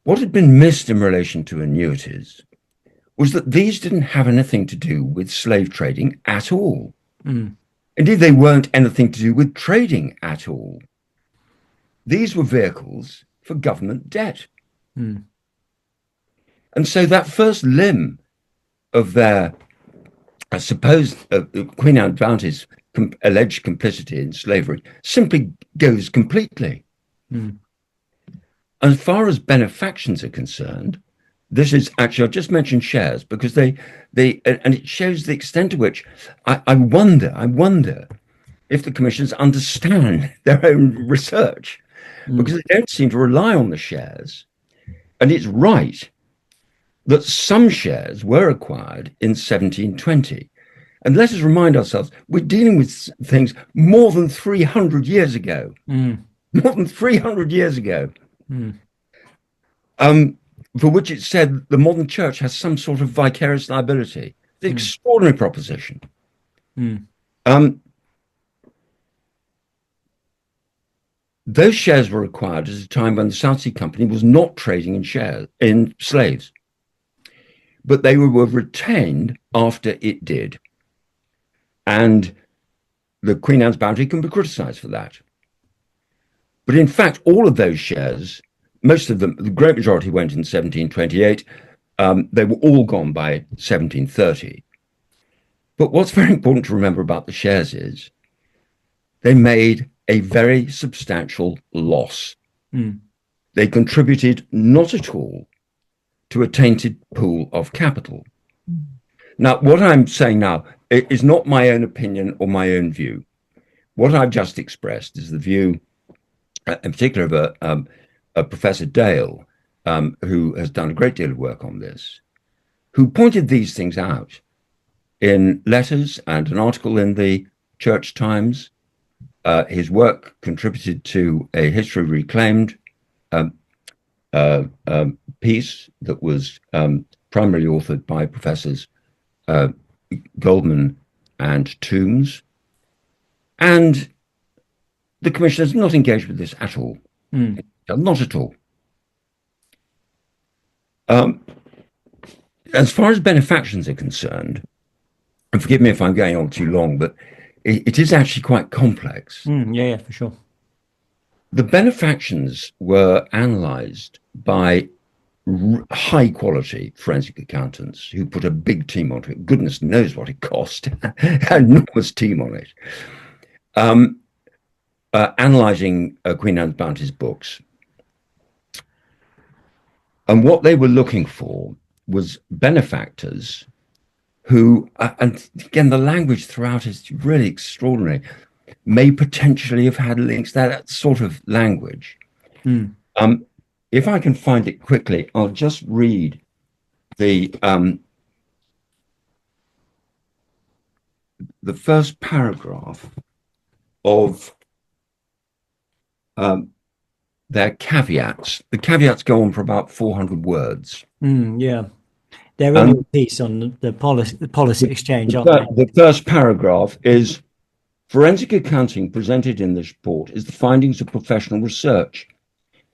What had been missed in relation to annuities was that these didn't have anything to do with slave trading at all. Mm. Indeed, they weren't anything to do with trading at all. These were vehicles for government debt. Mm. And so that first limb of their, I suppose, Queen Anne's Bounty's alleged complicity in slavery simply goes completely. Mm. As far as benefactions are concerned, this is actually, I've just mentioned shares because they and it shows the extent to which I wonder if the commissioners understand their own research, because they don't seem to rely on the shares. And it's right that some shares were acquired in 1720. And let us remind ourselves, we're dealing with things more than 300 years ago. More than 300 years ago. For which it said the modern church has some sort of vicarious liability. It's an extraordinary proposition. Those shares were acquired at a time when the South Sea Company was not trading in slaves, but they were retained after it did. And the Queen Anne's bounty can be criticized for that. But in fact, all of those shares, most of them, the great majority went in 1728. They were all gone by 1730. But what's very important to remember about the shares is they made a very substantial loss. They contributed not at all to a tainted pool of capital. Now, what I'm saying now is not my own opinion or my own view. What I've just expressed is the view, in particular, of Professor Dale, who has done a great deal of work on this, who pointed these things out in letters and an article in the Church Times. His work contributed to a History Reclaimed piece that was primarily authored by Professors Goldman and Toombs. And the Commission is not engaged with this at all. Not at all. As far as benefactions are concerned, and forgive me if I'm going on too long, but it is actually quite complex. Yeah, for sure. The benefactions were analysed by high quality forensic accountants who put a big team onto it. Goodness knows what it cost. An enormous team on it. Analysing Queen Anne's Bounty's books. And what they were looking for was benefactors who, and again, the language throughout is really extraordinary, may potentially have had links, that sort of language. If I can find it quickly, I'll just read the first paragraph of their caveats. The caveats go on for about 400 words. Yeah. They're in your piece on the policy exchange, aren't they? The first paragraph is, forensic accounting presented in this report is the findings of professional research.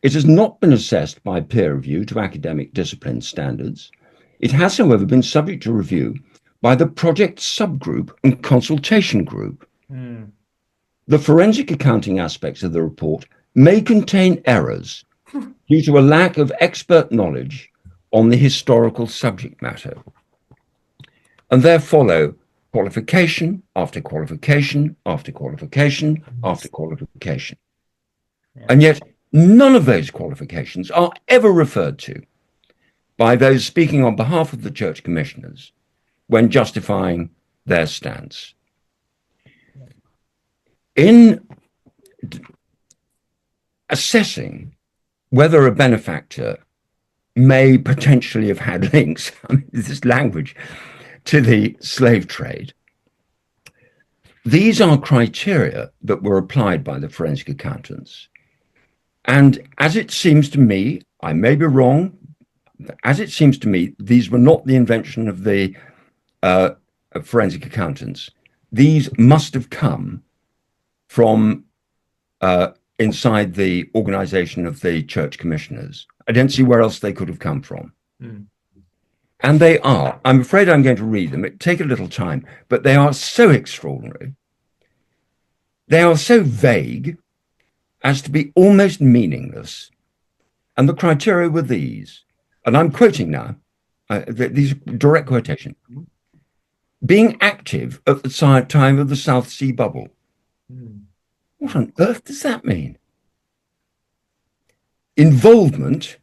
It has not been assessed by peer review to academic discipline standards. It has, however, been subject to review by the project subgroup and consultation group. The forensic accounting aspects of the report may contain errors due to a lack of expert knowledge on the historical subject matter. And there follow qualification after qualification after qualification after qualification. And yet none of those qualifications are ever referred to by those speaking on behalf of the church commissioners when justifying their stance. In assessing whether a benefactor may potentially have had links, I mean, this language, to the slave trade, these are criteria that were applied by the forensic accountants. And as it seems to me, I may be wrong, as it seems to me, these were not the invention of the forensic accountants. These must have come from inside the organization of the church commissioners. I don't see where else they could have come from. And they are, I'm afraid I'm going to read them. It take a little time, but they are so extraordinary. They are so vague as to be almost meaningless. And the criteria were these, and I'm quoting now, these are direct quotation. Being active at the time of the South Sea bubble. What on earth does that mean? Involvement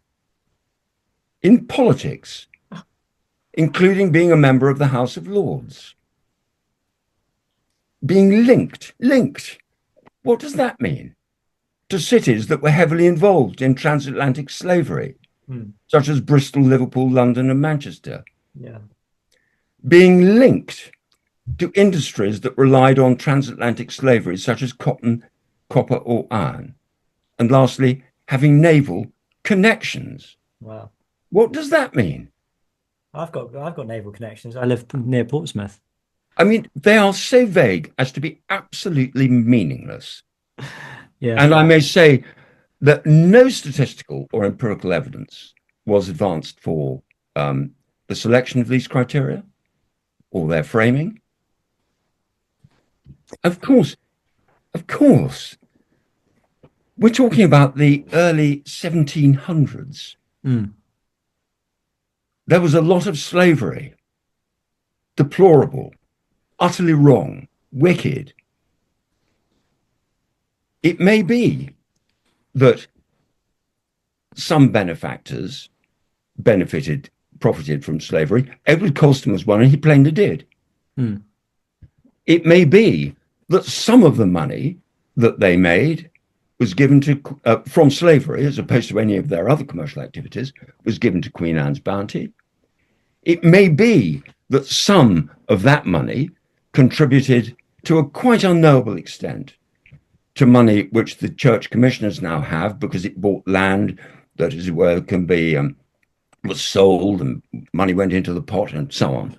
in politics, including being a member of the House of Lords. Being linked. What does that mean? To cities that were heavily involved in transatlantic slavery, such as Bristol, Liverpool, London, and Manchester. Yeah. Being linked to industries that relied on transatlantic slavery, such as cotton, copper, or iron. And lastly, having naval connections. Wow. What does that mean? I've got naval connections. I live near Portsmouth. I mean, they are so vague as to be absolutely meaningless. Yeah. And I may say that no statistical or empirical evidence was advanced for the selection of these criteria or their framing. Of course, we're talking about the early 1700s. Mm. There was a lot of slavery, deplorable, utterly wrong, wicked. It may be that some benefactors profited from slavery. Edward Colston was one, and he plainly did. Mm. It may be that some of the money that they made was given to from slavery, as opposed to any of their other commercial activities, was given to Queen Anne's bounty. It may be that some of that money contributed to a quite unknowable extent to money which the church commissioners now have, because it bought land that, as it were, can be was sold and money went into the pot and so on.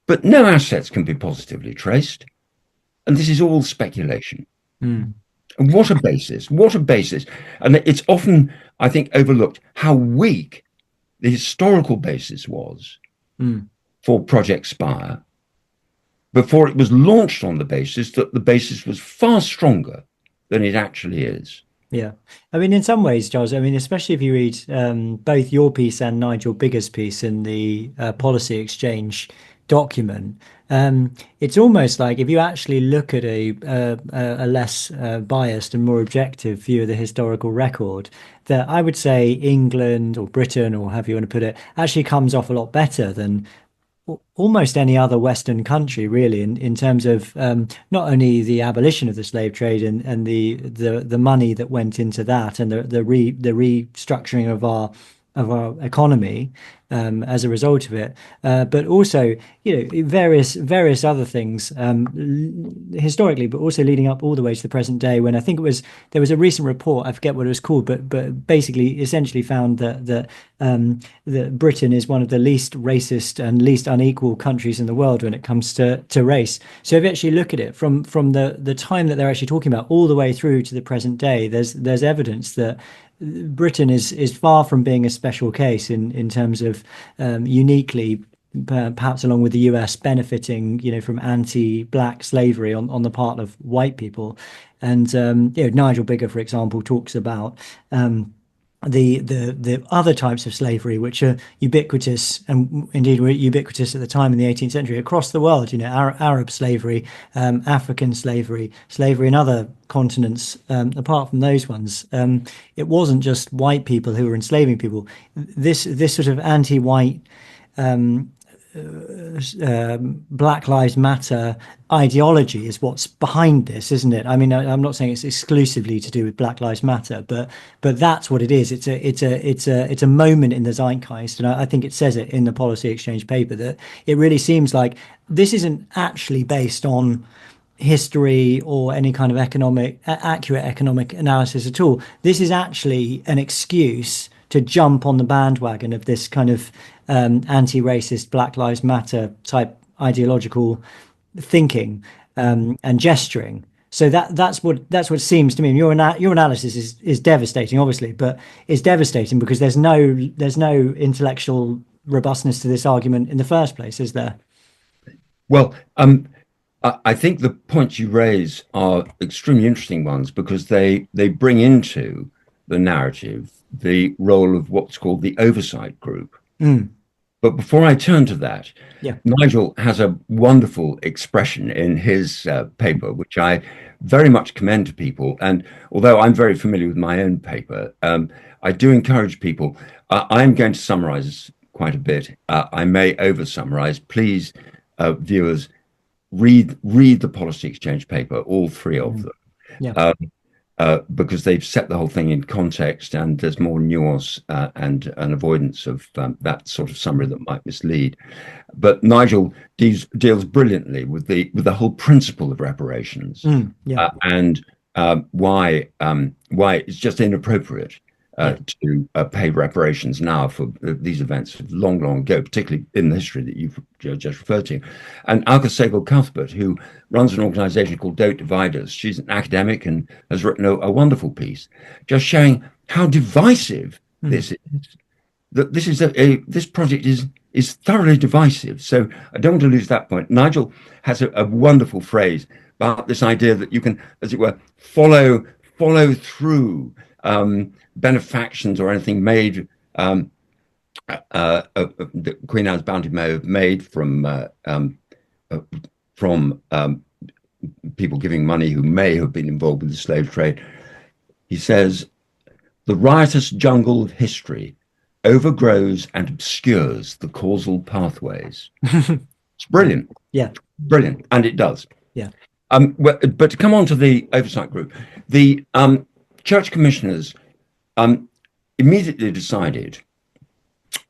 But no assets can be positively traced, and this is all speculation. Mm. And what a basis! What a basis! And it's often, I think, overlooked how weak the historical basis was for Project Spire before it was launched on the basis that the basis was far stronger than it actually is. Yeah. I mean, in some ways, Giles, I mean, especially if you read both your piece and Nigel Bigger's piece in the policy exchange document, it's almost like if you actually look at a less biased and more objective view of the historical record, that I would say England or Britain, or however you want to put it, actually comes off a lot better than almost any other Western country, really, in terms of not only the abolition of the slave trade and the money that went into that, and the restructuring of our economy as a result of it, but also, you know, various other things historically, but also leading up all the way to the present day, when I think there was a recent report, I forget what it was called, but basically essentially found that Britain is one of the least racist and least unequal countries in the world when it comes to race. So if you actually look at it from the time that they're actually talking about all the way through to the present day, there's evidence that Britain is far from being a special case in terms of uniquely, perhaps along with the US, benefiting, you know, from anti-black slavery on the part of white people. And you know, Nigel Bigger, for example, talks about the other types of slavery, which are ubiquitous, and indeed were ubiquitous at the time in the 18th century across the world. You know, Arab slavery, African slavery, slavery in other continents. Apart from those ones, it wasn't just white people who were enslaving people. This sort of anti-white Black Lives Matter ideology is what's behind this, isn't it? I mean, I'm not saying it's exclusively to do with Black Lives Matter, but that's what it is. It's a moment in the zeitgeist, and I think it says it in the policy exchange paper that it really seems like this isn't actually based on history or any kind of accurate economic analysis at all. This is actually an excuse to jump on the bandwagon of this kind of anti-racist Black Lives Matter type ideological thinking and gesturing. So that's what it seems to me. And your analysis is devastating, obviously, but it's devastating because there's no intellectual robustness to this argument in the first place, is there? Well, I think the points you raise are extremely interesting ones, because they bring into the narrative the role of what's called the oversight group. But before I turn to that, Nigel has a wonderful expression in his paper, which I very much commend to people. And although I'm very familiar with my own paper, I do encourage people. I'm going to summarize quite a bit. I may over summarize. Please, viewers, read the policy exchange paper, all three of them. because they've set the whole thing in context, and there's more nuance and an avoidance of that sort of summary that might mislead. But Nigel deals brilliantly with the whole principle of reparations, and why it's just inappropriate to pay reparations now for these events long, long ago, particularly in the history that you've just referred to. And Alka Sehgal-Cuthbert, who runs an organization called Don't Divide Us, she's an academic and has written a wonderful piece just showing how divisive this is. That this project is thoroughly divisive. So I don't want to lose that point. Nigel has a wonderful phrase about this idea that you can, as it were, follow through benefactions or anything made that Queen Anne's Bounty may have made from people giving money who may have been involved with the slave trade. He says, the riotous jungle of history overgrows and obscures the causal pathways. It's brilliant. Yeah. Brilliant. And it does. Yeah. But to come on to the oversight group, the church commissioners immediately decided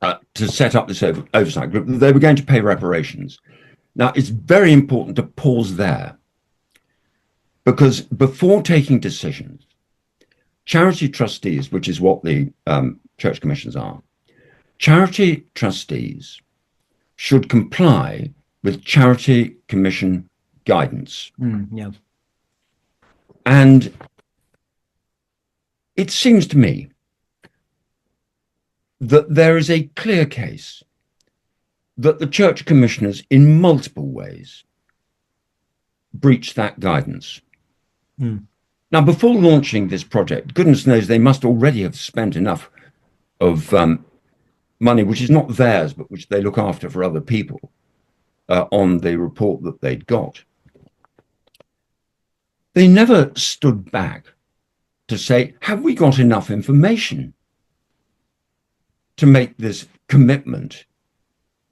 to set up this oversight group. They were going to pay reparations. Now, it's very important to pause there, because before taking decisions, charity trustees, which is what the church commissions are, charity trustees should comply with charity commission guidance. Yeah. And it seems to me that there is a clear case that the church commissioners in multiple ways breached that guidance. Now, before launching this project, goodness knows they must already have spent enough of money which is not theirs, but which they look after for other people, on the report that they'd got. They never stood back to say, have we got enough information to make this commitment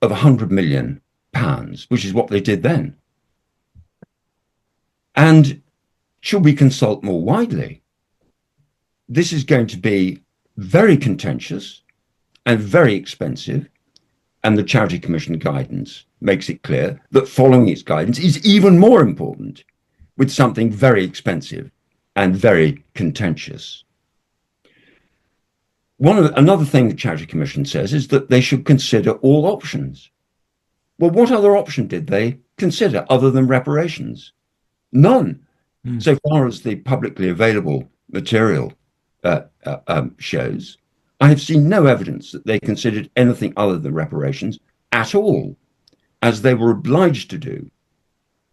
of £100 million, which is what they did then? And should we consult more widely? This is going to be very contentious and very expensive, and the Charity Commission guidance makes it clear that following its guidance is even more important with something very expensive and very contentious. Another thing the Charity Commission says is that they should consider all options. Well, what other option did they consider other than reparations? None. So far as the publicly available material shows, I have seen no evidence that they considered anything other than reparations at all, as they were obliged to do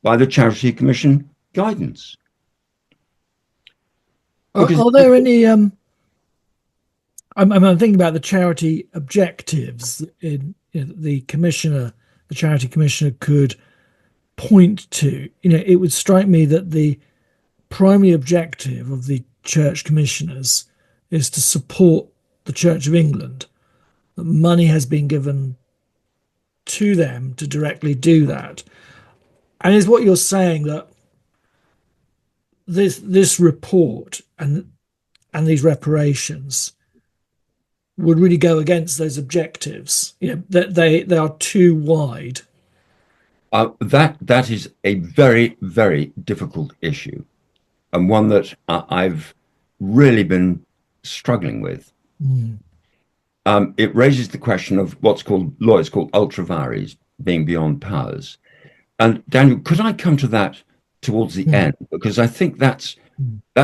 by the Charity Commission guidance. Are there any I'm thinking about the charity objectives the charity commissioner could point to. It would strike me that the primary objective of the church commissioners is to support the Church of England. That money has been given to them to directly do that. And is what you're saying that this report and these reparations would really go against those objectives? That they are too wide. That is a very, very difficult issue, and one that I've really been struggling with. It raises the question of what's called lawyers called ultra vires, being beyond powers. And Daniel, could I come to that towards the end? Because I think that's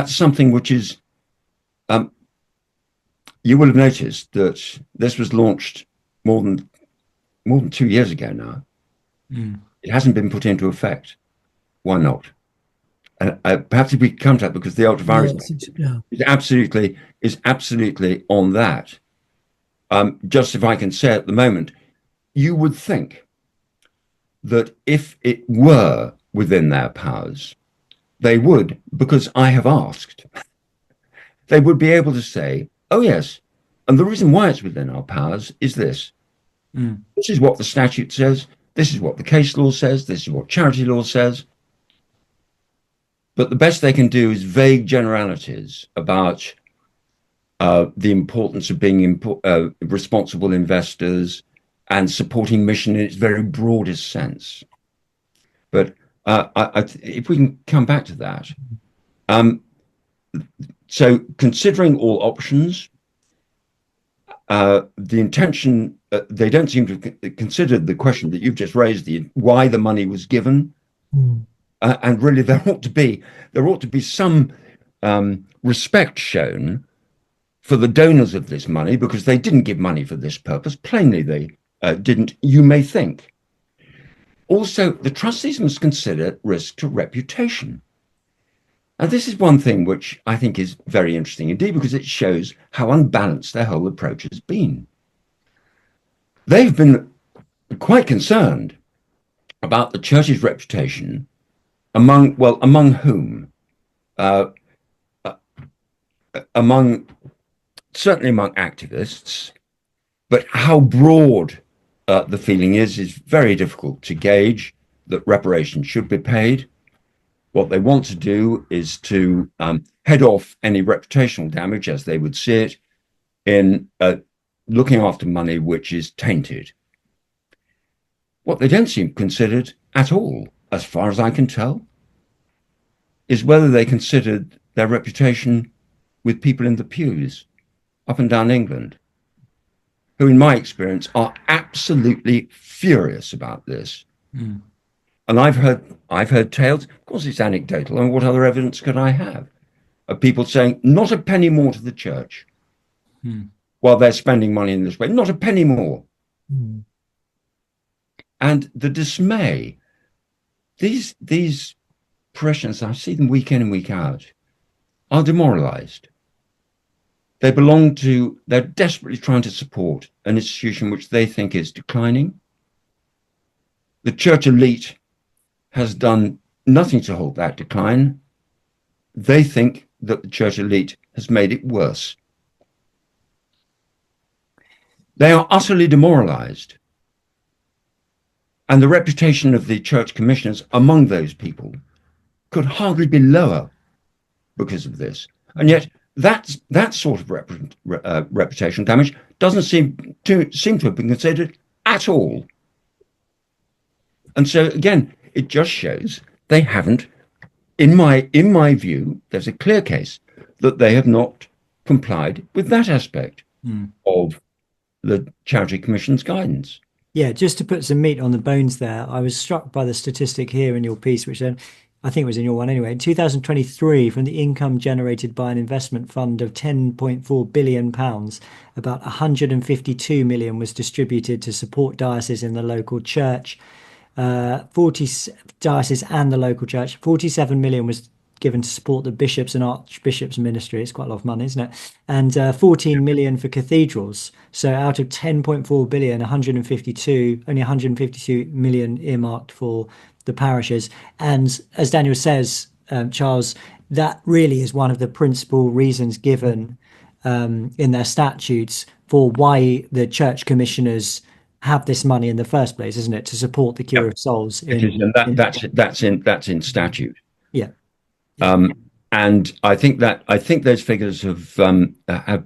something which is, you will have noticed that this was launched more than 2 years ago now. It hasn't been put into effect. Why not? And perhaps if we come to that, because the ultra vires is absolutely on that. Just if I can say at the moment, you would think that if it were within their powers, they would, because I have asked, they would be able to say, oh yes, and the reason why it's within our powers is this. This is what the statute says, this is what the case law says, this is what charity law says. but the best they can do is vague generalities about the importance of being responsible investors and supporting mission in its very broadest sense. But if we can come back to that, so considering all options, the intention, they don't seem to have considered the question that you've just raised, why the money was given. And really, there ought to be some respect shown for the donors of this money, because they didn't give money for this purpose. Plainly, they didn't, you may think. Also, the trustees must consider risk to reputation. And this is one thing which I think is very interesting indeed, because it shows how unbalanced their whole approach has been. They've been quite concerned about the church's reputation among whom? Certainly among activists, but how broad the feeling is very difficult to gauge. That reparations should be paid. What they want to do is to head off any reputational damage, as they would see it, in looking after money which is tainted. What they don't seem considered at all, as far as I can tell, is whether they considered their reputation with people in the pews up and down England, who, in my experience, are absolutely furious about this. And I've heard tales, of course it's anecdotal, and what other evidence could I have, of people saying, not a penny more to the church while they're spending money in this way, not a penny more. And the dismay, these parishioners, I see them week in and week out, are demoralized. They're desperately trying to support an institution which they think is declining. The church elite has done nothing to halt that decline. They think that the church elite has made it worse. They are utterly demoralized. And the reputation of the church commissioners among those people could hardly be lower because of this. And yet that sort of reputational damage doesn't seem to have been considered at all. And so again, it just shows they haven't, in my view, there's a clear case that they have not complied with that aspect of the Charity Commission's guidance. Yeah, just to put some meat on the bones there, I was struck by the statistic here in your piece, which then I think it was in your one anyway. In 2023, from the income generated by an investment fund of £10.4 billion, about 152 million was distributed to support dioceses in the local church. 40 dioceses and the local church. 47 million was given to support the bishops and archbishops ministry. It's quite a lot of money, isn't it? And 14 million for cathedrals. So out of 10.4 billion, only 152 million earmarked for the parishes. And as Daniel says, Charles, that really is one of the principal reasons given in their statutes for why the church commissioners have this money in the first place, isn't it, to support the cure of souls? That's in statute. Yeah. And I think those figures have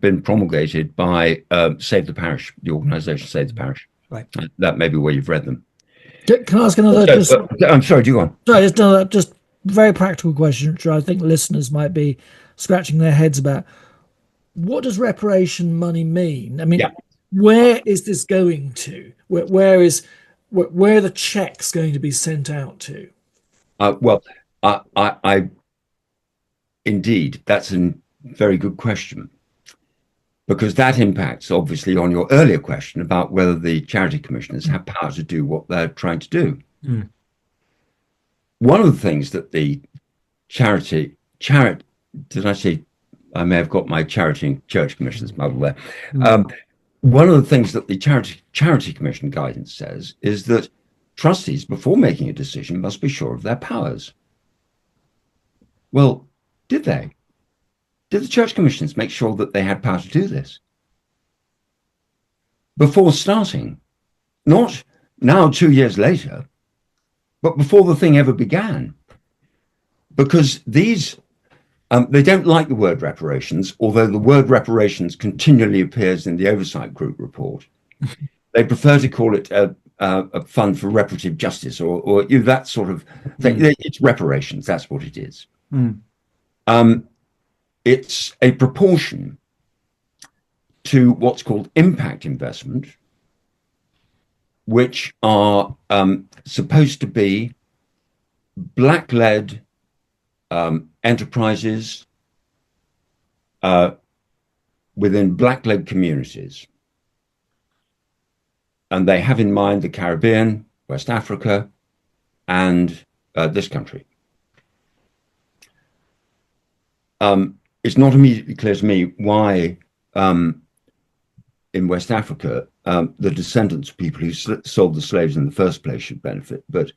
been promulgated by Save the Parish, the organisation Save the Parish. Right. That may be where you've read them. Can I ask another? I'm sorry. Do you go on? Sorry, just very practical question, which I think listeners might be scratching their heads about. What does reparation money mean? I mean, where is this going to? Where are the checks going to be sent out to? I indeed, that's a very good question, because that impacts obviously on your earlier question about whether the charity commissioners have power to do what they're trying to do. One of the things that the charity, did I say, I may have got my charity and church commissioners muddled there. One of the things that the charity commission guidance says is that trustees, before making a decision, must be sure of their powers. Well, did they? Did the church commissioners make sure that they had power to do this before starting? Not now, 2 years later, but before the thing ever began. because these they don't like the word reparations, although the word reparations continually appears in the oversight group report. They prefer to call it a fund for reparative justice, or that sort of thing. It's reparations. That's what it is. It's a proportion to what's called impact investment, which are supposed to be black-led enterprises within black-led communities. And they have in mind the Caribbean, West Africa, and this country. It's not immediately clear to me why in West Africa the descendants of people who sold the slaves in the first place should benefit, but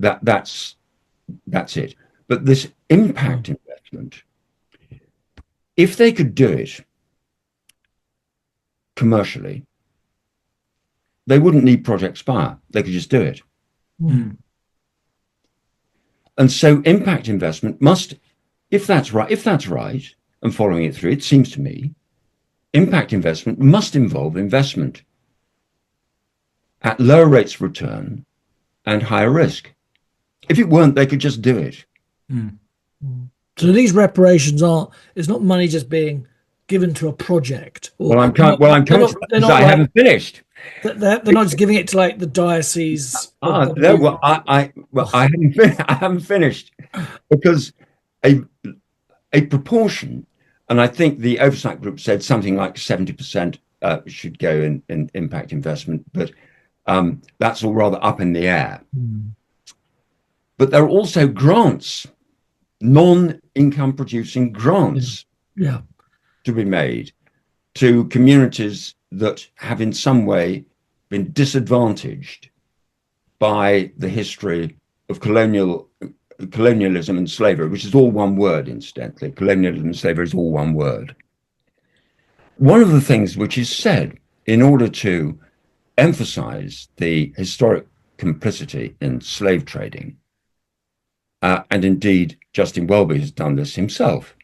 that's it. But this impact investment, if they could do it commercially, they wouldn't need Project Spire. They could just do it. And so impact investment must, if that's right, and following it through, it seems to me, impact investment must involve investment at lower rates of return and higher risk. If it weren't, they could just do it. So these reparations it's not money just being given to a project. I haven't finished. They're not just giving it to like the diocese. No, I haven't finished, because a proportion, and I think the oversight group said something like 70% should go in impact investment, but that's all rather up in the air. But there are also grants, non-income producing grants to be made to communities that have in some way been disadvantaged by the history of colonialism and slavery, which is all one word, incidentally. Colonialism and slavery is all one word. One of the things which is said in order to emphasize the historic complicity in slave trading, and indeed Justin Welby has done this himself,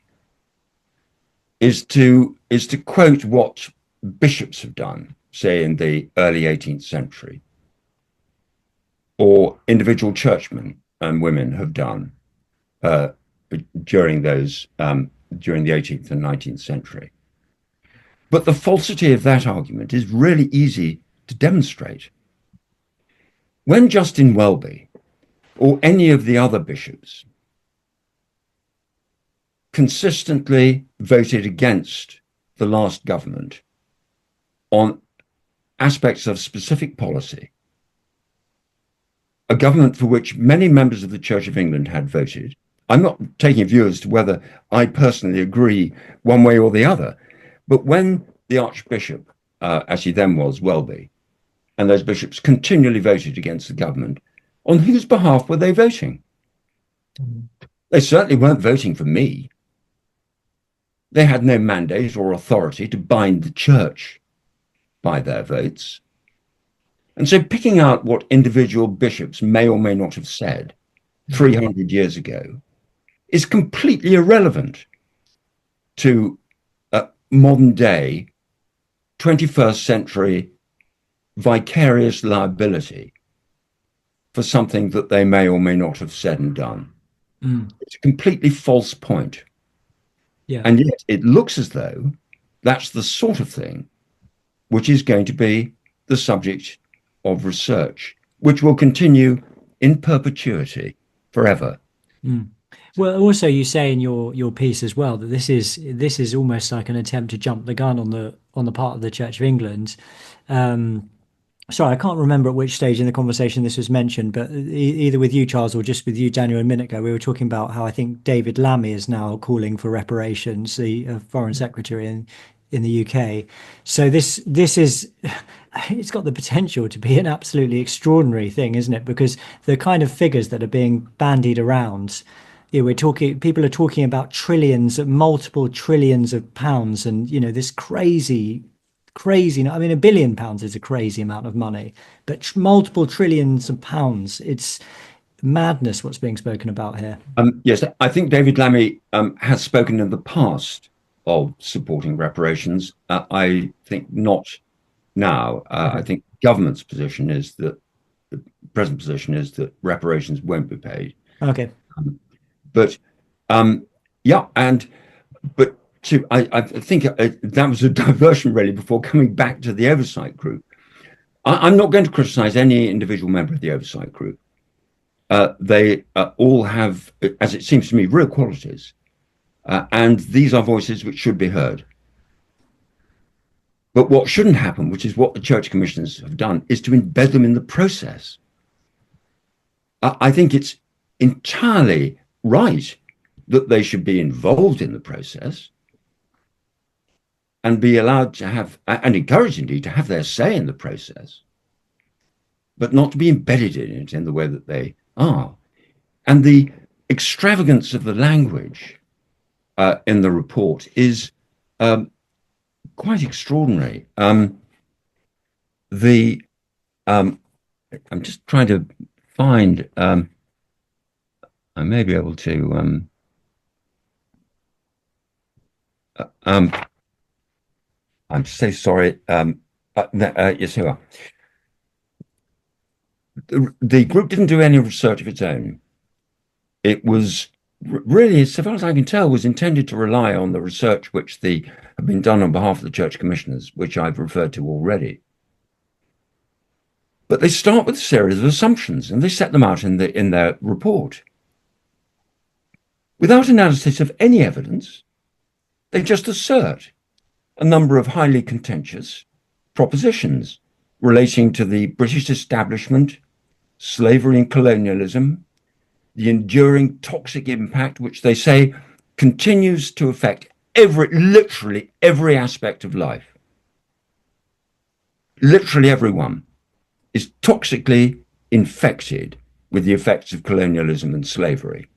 is to quote what bishops have done, say in the early 18th century, or individual churchmen and women have done during the 18th and 19th century. But the falsity of that argument is really easy to demonstrate. When Justin Welby or any of the other bishops consistently voted against the last government on aspects of specific policy, a government for which many members of the Church of England had voted. I'm not taking a view as to whether I personally agree one way or the other, but when the Archbishop, as he then was, Welby, and those bishops continually voted against the government, on whose behalf were they voting? They certainly weren't voting for me. They had no mandate or authority to bind the church by their votes. And so picking out what individual bishops may or may not have said 300 years ago is completely irrelevant to modern day 21st century vicarious liability for something that they may or may not have said and done. It's a completely false point. And yet it looks as though that's the sort of thing which is going to be the subject of research, which will continue in perpetuity forever. Well, also you say in your piece as well that this is almost like an attempt to jump the gun on the part of the Church of England. Sorry, I can't remember at which stage in the conversation this was mentioned, but either with you, Charles, or just with you, Daniel, a minute ago, we were talking about how I think David Lammy is now calling for reparations, the Foreign Secretary in the UK. So this is, it's got the potential to be an absolutely extraordinary thing, isn't it? Because the kind of figures that are being bandied around, people are talking about multiple trillions of pounds, and this crazy, I mean, £1 billion is a crazy amount of money, but multiple trillions of pounds. madness what's being spoken about here. Yes, I think David Lammy has spoken in the past of supporting reparations. I think not now. Okay. I think government's position is that the present position is that reparations won't be paid. Okay. But yeah, but I think that was a diversion really before coming back to the oversight group. I'm not going to criticize any individual member of the oversight group. They all have, as it seems to me, real qualities. And these are voices which should be heard. But what shouldn't happen, which is what the church commissioners have done, is to embed them in the process. I think it's entirely right that they should be involved in the process and be allowed to have, and encouraged indeed, to have their say in the process, but not to be embedded in it in the way that they are. And the extravagance of the language in the report is quite extraordinary. I'm just trying to find, I may be able to, I'm so sorry. Yes, you are. The group didn't do any research of its own. It was really, so far as I can tell, was intended to rely on the research which had been done on behalf of the church commissioners, which I've referred to already. But they start with a series of assumptions, and they set them out in their report. Without analysis of any evidence, they just assert a number of highly contentious propositions relating to the British establishment, slavery and colonialism, the enduring toxic impact which they say continues to affect literally every aspect of life. Literally everyone is toxically infected with the effects of colonialism and slavery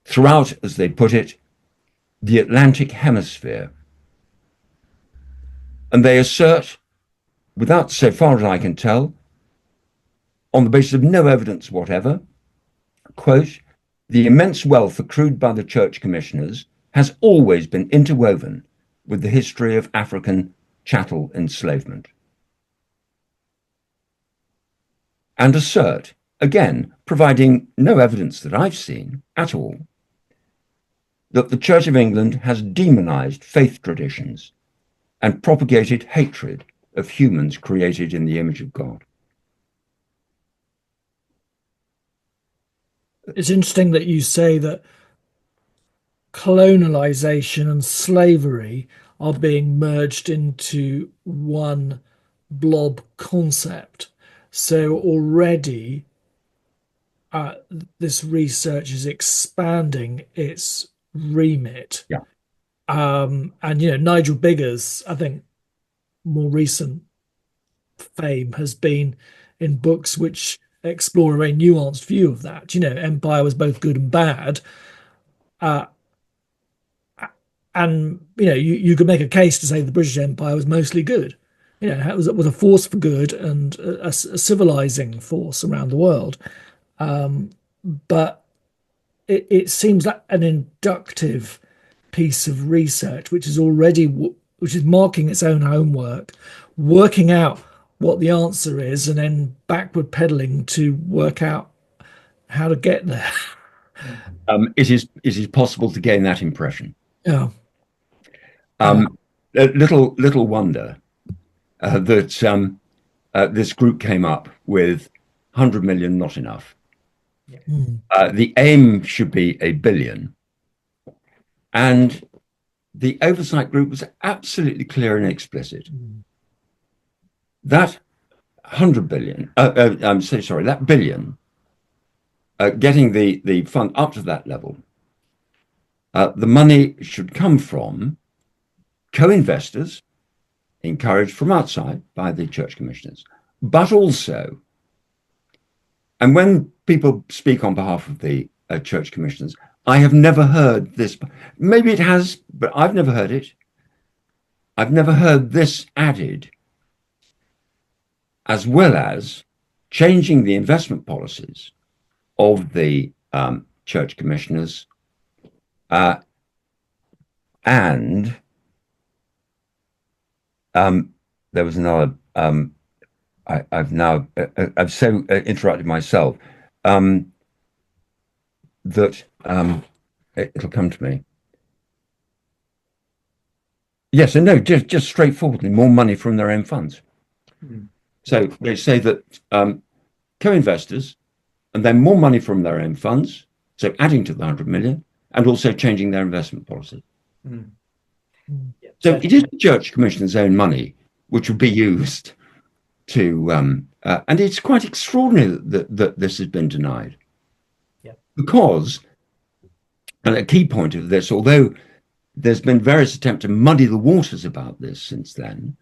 throughout, as they put it, the Atlantic hemisphere. And they assert, without, so far as I can tell, on the basis of no evidence whatever, quote, the immense wealth accrued by the church commissioners has always been interwoven with the history of African chattel enslavement. And assert, again, providing no evidence that I've seen at all, that the Church of England has demonized faith traditions and propagated hatred of humans created in the image of God. It's interesting that you say that colonialization and slavery are being merged into one blob concept. So already this research is expanding its remit. Yeah. And, Nigel Biggers, I think more recent fame has been in books which explore a very nuanced view of that. Empire was both good and bad. And, you could make a case to say the British Empire was mostly good. It was a force for good and a civilizing force around the world. But it seems like an inductive piece of research, which is marking its own homework, working out what the answer is, and then backward pedaling to work out how to get there. It is possible to gain that impression. Yeah. Little wonder that this group came up with 100 million not enough. The aim should be 1 billion. And the oversight group was absolutely clear and explicit. That 100 billion, I'm so sorry, that billion, getting the fund up to that level, the money should come from co-investors encouraged from outside by the church commissioners, but also, and when people speak on behalf of the church commissioners, I have never heard this, maybe it has, but I've never heard it. I've never heard this added, as well as changing the investment policies of the church commissioners, and there was another. I've so interrupted myself that it'll come to me. Yes, and no, just straightforwardly, more money from their own funds. So they say that co-investors, and then more money from their own funds, so adding to the 100 million, and also changing their investment policy. So it is the Church Commission's own money which would be used to, and it's quite extraordinary that this has been denied. Because, and a key point of this, although there's been various attempts to muddy the waters about this since then,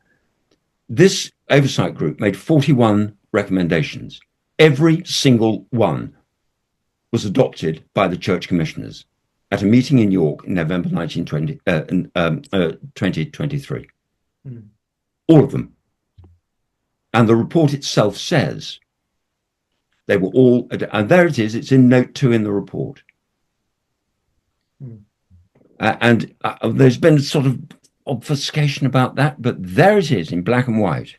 this oversight group made 41 recommendations. Every single one was adopted by the church commissioners at a meeting in York in November 2023. All of them. And the report itself says they were all, and there it is, it's in note 2 in the report. And there's been sort of obfuscation about that, but there it is in black and white.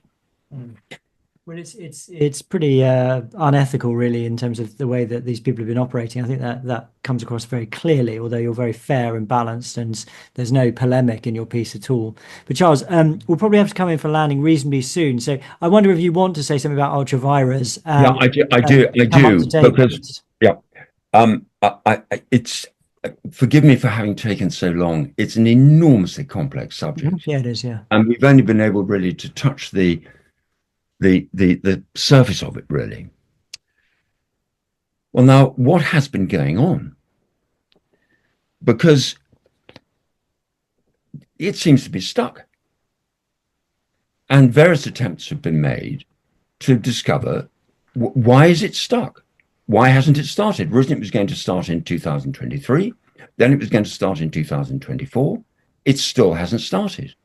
Well, it's pretty unethical, really, in terms of the way that these people have been operating. I think that comes across very clearly, although you're very fair and balanced, and there's no polemic in your piece at all. But Charles, we'll probably have to come in for landing reasonably soon. So I wonder if you want to say something about ultra vires. Yeah, I do, because it's. Forgive me for having taken so long. It's an enormously complex subject. Yeah, it is. Yeah, and we've only been able really to touch the surface of it, really. Well, now, what has been going on? Because it seems to be stuck, and various attempts have been made to discover why is it stuck. Why hasn't it started? Originally, it was going to start in 2023. Then it was going to start in 2024. It still hasn't started.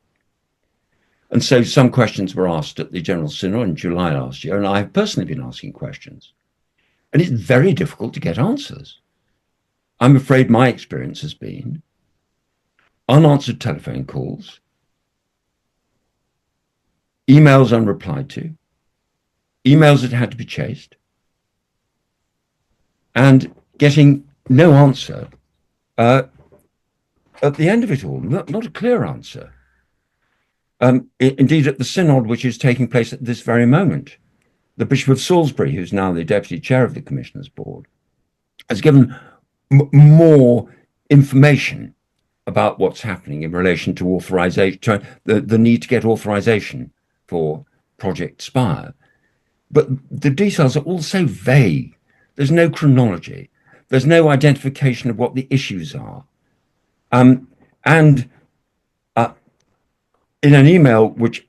And so some questions were asked at the General Synod in July last year, and I have personally been asking questions. And it's very difficult to get answers. I'm afraid my experience has been unanswered telephone calls, emails unreplied to, emails that had to be chased, and getting no answer at the end of it all, not a clear answer. Indeed, at the synod, which is taking place at this very moment, the Bishop of Salisbury, who's now the deputy chair of the Commissioners' Board, has given more information about what's happening in relation to authorization, the need to get authorization for Project Spire. But the details are all so vague. There's no chronology. There's no identification of what the issues are. In an email which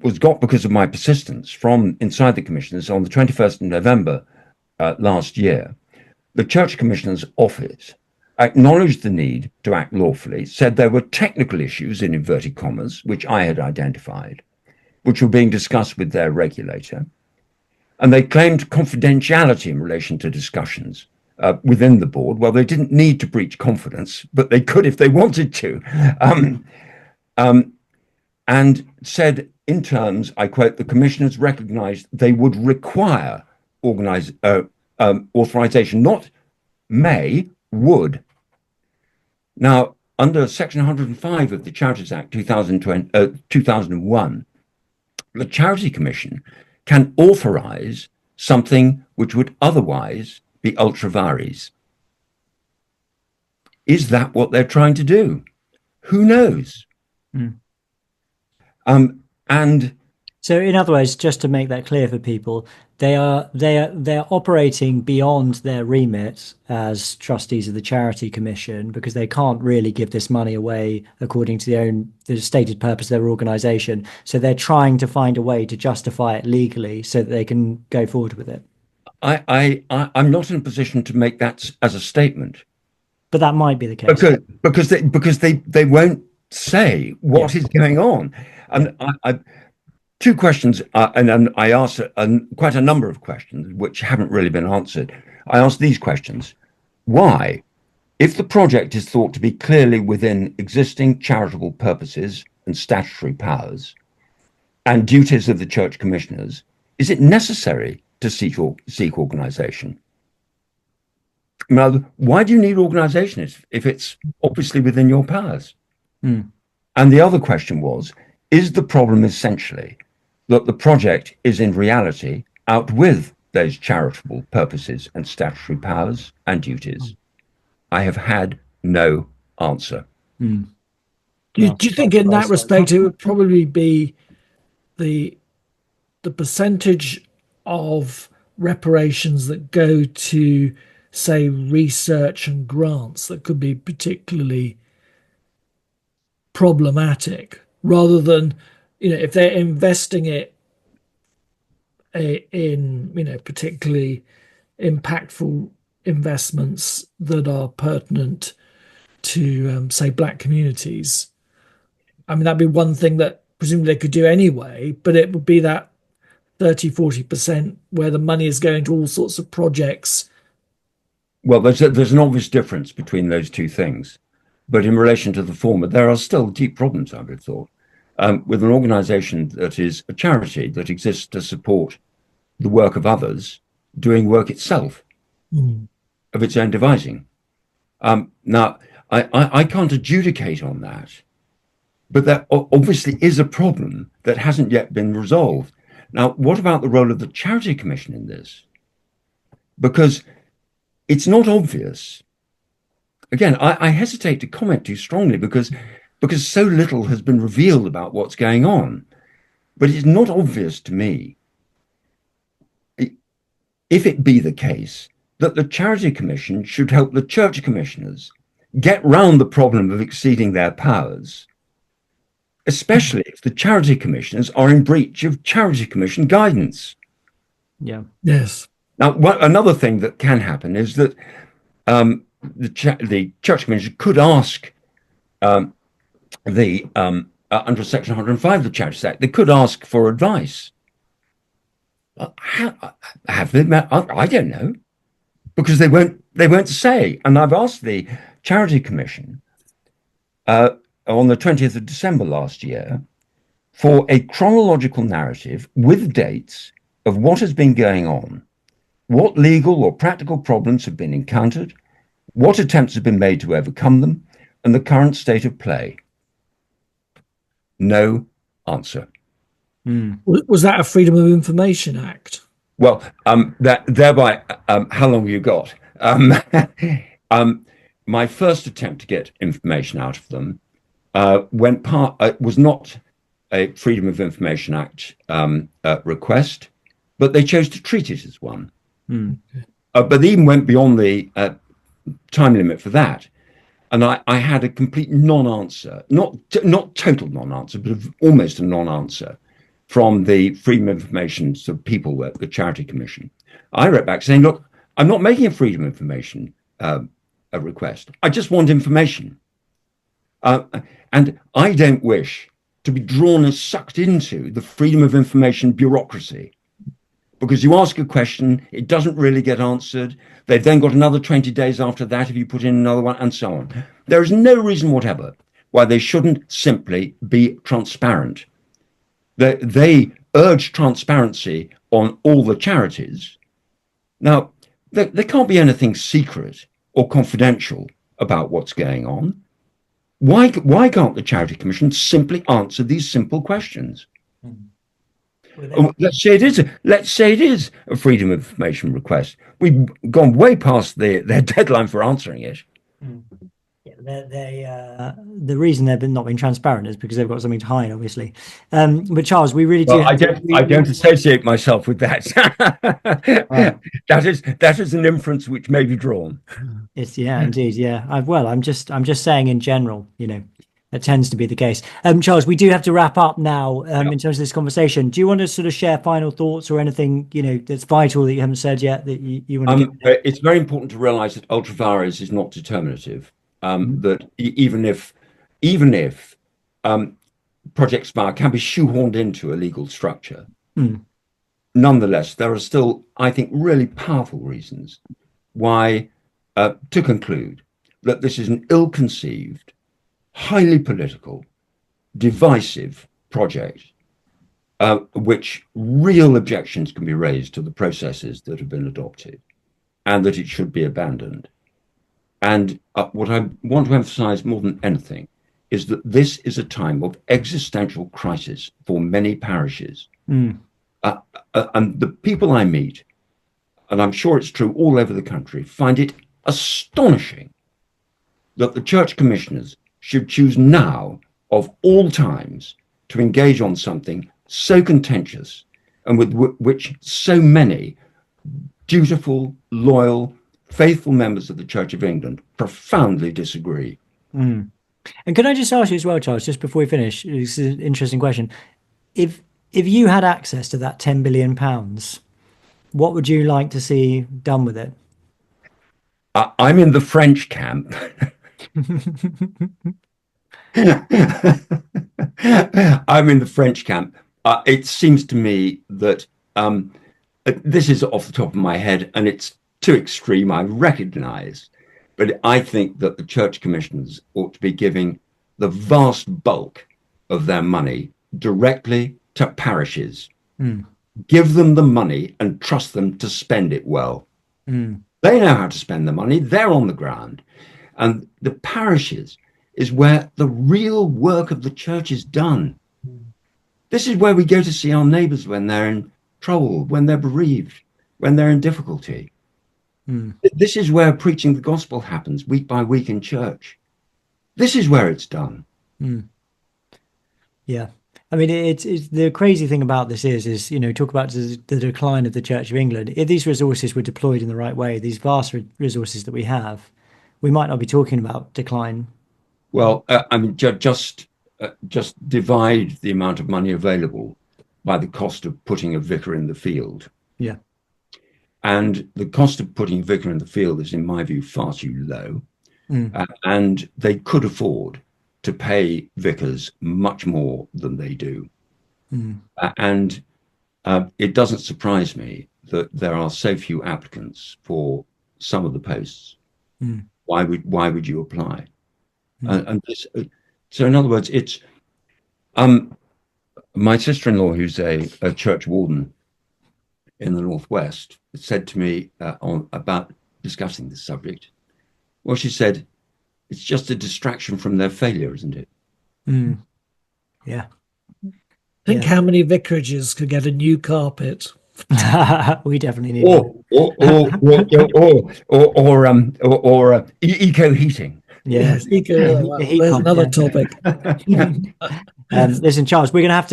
was got because of my persistence from inside the commissioners on the 21st of November last year, the Church Commissioner's Office acknowledged the need to act lawfully, said there were technical issues, in inverted commas, which I had identified, which were being discussed with their regulator. And they claimed confidentiality in relation to discussions within the board. Well, they didn't need to breach confidence, but they could if they wanted to. And said in terms, I quote, the commissioners recognized they would require authorization, not may, would. Now, under Section 105 of the Charities Act 2001, the Charity Commission can authorize something which would otherwise be ultra vires. Is that what they're trying to do? Who knows? And so, in other words, just to make that clear for people, they're operating beyond their remit as trustees of the Charity Commission, because they can't really give this money away according to the stated purpose of their organisation. So they're trying to find a way to justify it legally so that they can go forward with it. I'm not in a position to make that as a statement, but that might be the case because they won't say what is going on. And I two questions, and I asked quite a number of questions which haven't really been answered. I asked these questions. Why, if the project is thought to be clearly within existing charitable purposes and statutory powers and duties of the church commissioners, is it necessary to seek organisation? Now, why do you need organisation if it's obviously within your powers? Mm. And the other question was, is the problem essentially that the project is in reality out with those charitable purposes and statutory powers and duties? I have had no answer. Mm. Do you think in that respect it would probably be the percentage of reparations that go to, say, research and grants that could be particularly problematic, rather than, if they're investing it in, particularly impactful investments that are pertinent to, say, black communities. I mean, that'd be one thing that presumably they could do anyway, but it would be that 30-40% where the money is going to all sorts of projects. Well, there's an obvious difference between those two things. But in relation to the former, there are still deep problems, I would have thought, with an organisation that is a charity that exists to support the work of others, doing work itself of its own devising. Now, I can't adjudicate on that, but there obviously is a problem that hasn't yet been resolved. Now, what about the role of the Charity Commission in this? Because it's not obvious. Again, I hesitate to comment too strongly because so little has been revealed about what's going on. But it's not obvious to me, if it be the case, that the Charity Commission should help the church commissioners get round the problem of exceeding their powers, especially if the Charity Commissioners are in breach of Charity Commission guidance. Yeah. Yes. Now, another thing that can happen is that the church commission could ask under Section 105 of the Charities Act, they could ask for advice. Have they? I don't know, because they won't say. And I've asked the Charity Commission on the 20th of December last year for a chronological narrative with dates of what has been going on, what legal or practical problems have been encountered, what attempts have been made to overcome them, and the current state of play. No answer. Was that a Freedom of Information Act? Well, thereby, how long have you got? My first attempt to get information out of them was not a Freedom of Information Act request, but they chose to treat it as one. But they even went beyond the time limit for that. And I had a complete non-answer, not total non-answer, but almost a non-answer from the Freedom of Information people at the Charity Commission. I wrote back saying, look, I'm not making a Freedom of Information a request. I just want information. And I don't wish to be drawn and sucked into the Freedom of Information bureaucracy. Because you ask a question, it doesn't really get answered. They've then got another 20 days after that if you put in another one, and so on. There is no reason whatever why they shouldn't simply be transparent. They urge transparency on all the charities. Now, there can't be anything secret or confidential about what's going on. Why can't the Charity Commission simply answer these simple questions? Let's say it is a Freedom of Information request. We've gone way past their deadline for answering it. Yeah, the reason they've not been transparent is because they've got something to hide, obviously. But Charles, we really do. Well, I don't associate myself with that. That is an inference which may be drawn. It's indeed, yeah. I'm just saying in general, that tends to be the case. Charles, we do have to wrap up now in terms of this conversation. Do you want to sort of share final thoughts or anything, that's vital that you haven't said yet that you want to give? It's very important to realize that ultra vires is not determinative. That even if Project Spire can be shoehorned into a legal structure, nonetheless, there are still, I think, really powerful reasons why, to conclude, that this is an ill-conceived, highly political, divisive project, which real objections can be raised to the processes that have been adopted, and that it should be abandoned. And what I want to emphasize more than anything is that this is a time of existential crisis for many parishes. And the people I meet, and I'm sure it's true all over the country, find it astonishing that the church commissioners should choose now, of all times, to engage on something so contentious and with which so many dutiful, loyal, faithful members of the Church of England profoundly disagree. And can I just ask you as well, Charles, just before we finish, this is an interesting question. If you had access to that £10 billion, what would you like to see done with it? I'm in the French camp. I'm in the French camp. It seems to me that this is off the top of my head, and it's too extreme, I recognize, but I think that the church commissioners ought to be giving the vast bulk of their money directly to parishes. Give them the money and trust them to spend it well. They know how to spend the money. They're on the ground. And the parishes is where the real work of the church is done. This is where we go to see our neighbors when they're in trouble, when they're bereaved, when they're in difficulty. This is where preaching the gospel happens week by week in church. This is where it's done. Yeah. I mean, it's the crazy thing about this is, you know, talk about the decline of the Church of England. If these resources were deployed in the right way, these vast resources that we have, we might not be talking about decline. Well, I mean, just divide the amount of money available by the cost of putting a vicar in the field. Yeah. And the cost of putting a vicar in the field is, in my view, far too low. And they could afford to pay vicars much more than they do. And it doesn't surprise me that there are so few applicants for some of the posts. Why would you apply? And this, so in other words, it's my sister-in-law, who's a church warden in the Northwest, said to me about discussing this subject. Well, she said, it's just a distraction from their failure, isn't it? Yeah. Think how many vicarages could get a new carpet. We definitely need or eco heating. Yes, eco. There's another topic. Listen, Charles, we're gonna have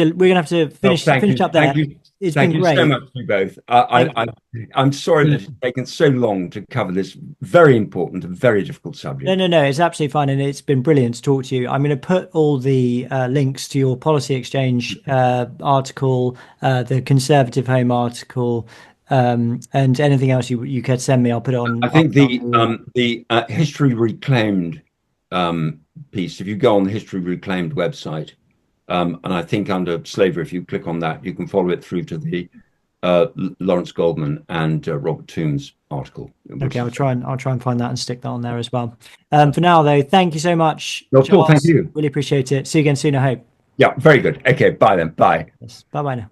to finish up there. It's been great. Thank you so much to you both. I'm sorry that it's taken so long to cover this very important and very difficult subject. No, it's absolutely fine, and it's been brilliant to talk to you. I'm going to put all the links to your Policy Exchange article, the Conservative Home article, and anything else you could send me. I'll put it on. I think the History Reclaimed piece, if you go on the History Reclaimed website, and I think under slavery, if you click on that, you can follow it through to the Lawrence Goldman and Robert Toombs article. Okay, I'll try and find that and stick that on there as well. For now, though, thank you so much. No, Charles, thank you. Really appreciate it. See you again soon, I hope. Yeah, very good. Okay, bye then. Bye. Yes, bye now.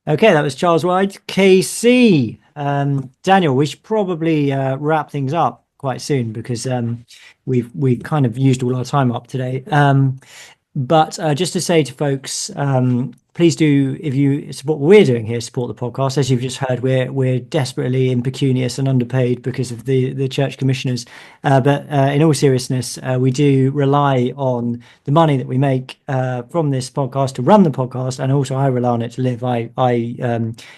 Okay, that was Charles White, KC. Daniel, we should probably wrap things up quite soon because we've kind of used all our time up today. But just to say to folks, please do, if you support what we're doing here, support the podcast. As you've just heard, we're desperately impecunious and underpaid because of the church commissioners. But in all seriousness, we do rely on the money that we make from this podcast to run the podcast, and also I rely on it to live. I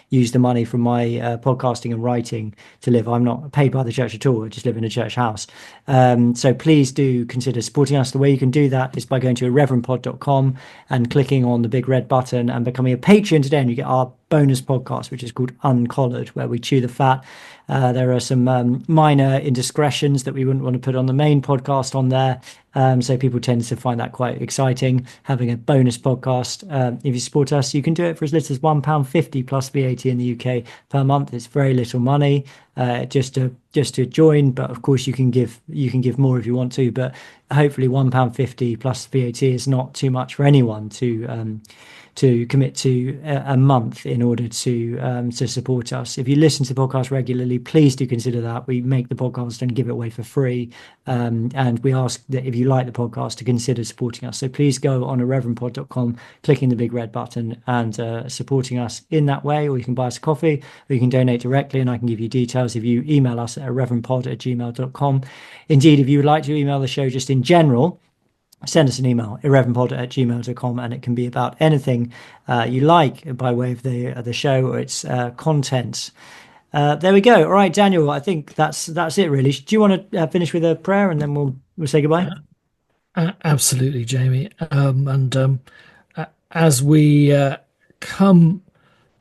use the money from my podcasting and writing to live. I'm not paid by the church at all. I just live in a church house. So please do consider supporting us. The way you can do that is by going to irreverendpod.com and clicking on the big red button and becoming a patron today, and you get our bonus podcast, which is called Uncollared, where we chew the fat. There are some minor indiscretions that we wouldn't want to put on the main podcast on there. So people tend to find that quite exciting, having a bonus podcast. If you support us, you can do it for as little as £1.50 plus VAT in the UK per month. It's very little money just to join, but of course you can give more if you want to. But hopefully £1.50 plus VAT is not too much for anyone to commit to a month in order to support us. If you listen to the podcast regularly, please do consider that. We make the podcast and give it away for free. And we ask that if you like the podcast to consider supporting us. So please go on irreverendpod.com, clicking the big red button and supporting us in that way, or you can buy us a coffee, or you can donate directly and I can give you details if you email us at irreverendpod@gmail.com. Indeed, if you would like to email the show just in general, send us an email, irreverendpod@gmail.com, and it can be about anything you like by way of the show or its content. There we go. All right, Daniel, I think that's it really. Do you want to finish with a prayer and then we'll say goodbye? Absolutely, Jamie. As we come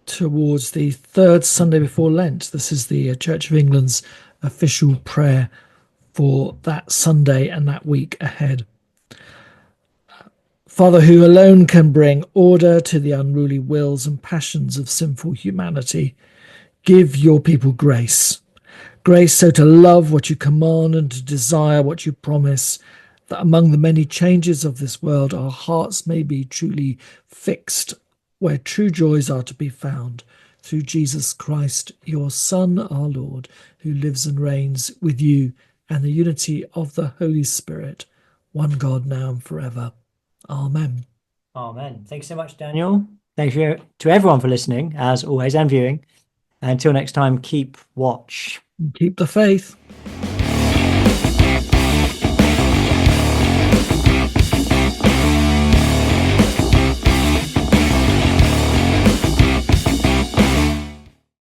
towards the third Sunday before Lent, this is the Church of England's official prayer for that Sunday and that week ahead. Father, who alone can bring order to the unruly wills and passions of sinful humanity, give your people grace. Grace so to love what you command and to desire what you promise, that among the many changes of this world, our hearts may be truly fixed where true joys are to be found, through Jesus Christ, your Son, our Lord, who lives and reigns with you and the unity of the Holy Spirit, one God now and forever. Amen. Amen. Thanks so much, Daniel. Thank you to everyone for listening, as always, and viewing. Until next time, keep watch. Keep the faith.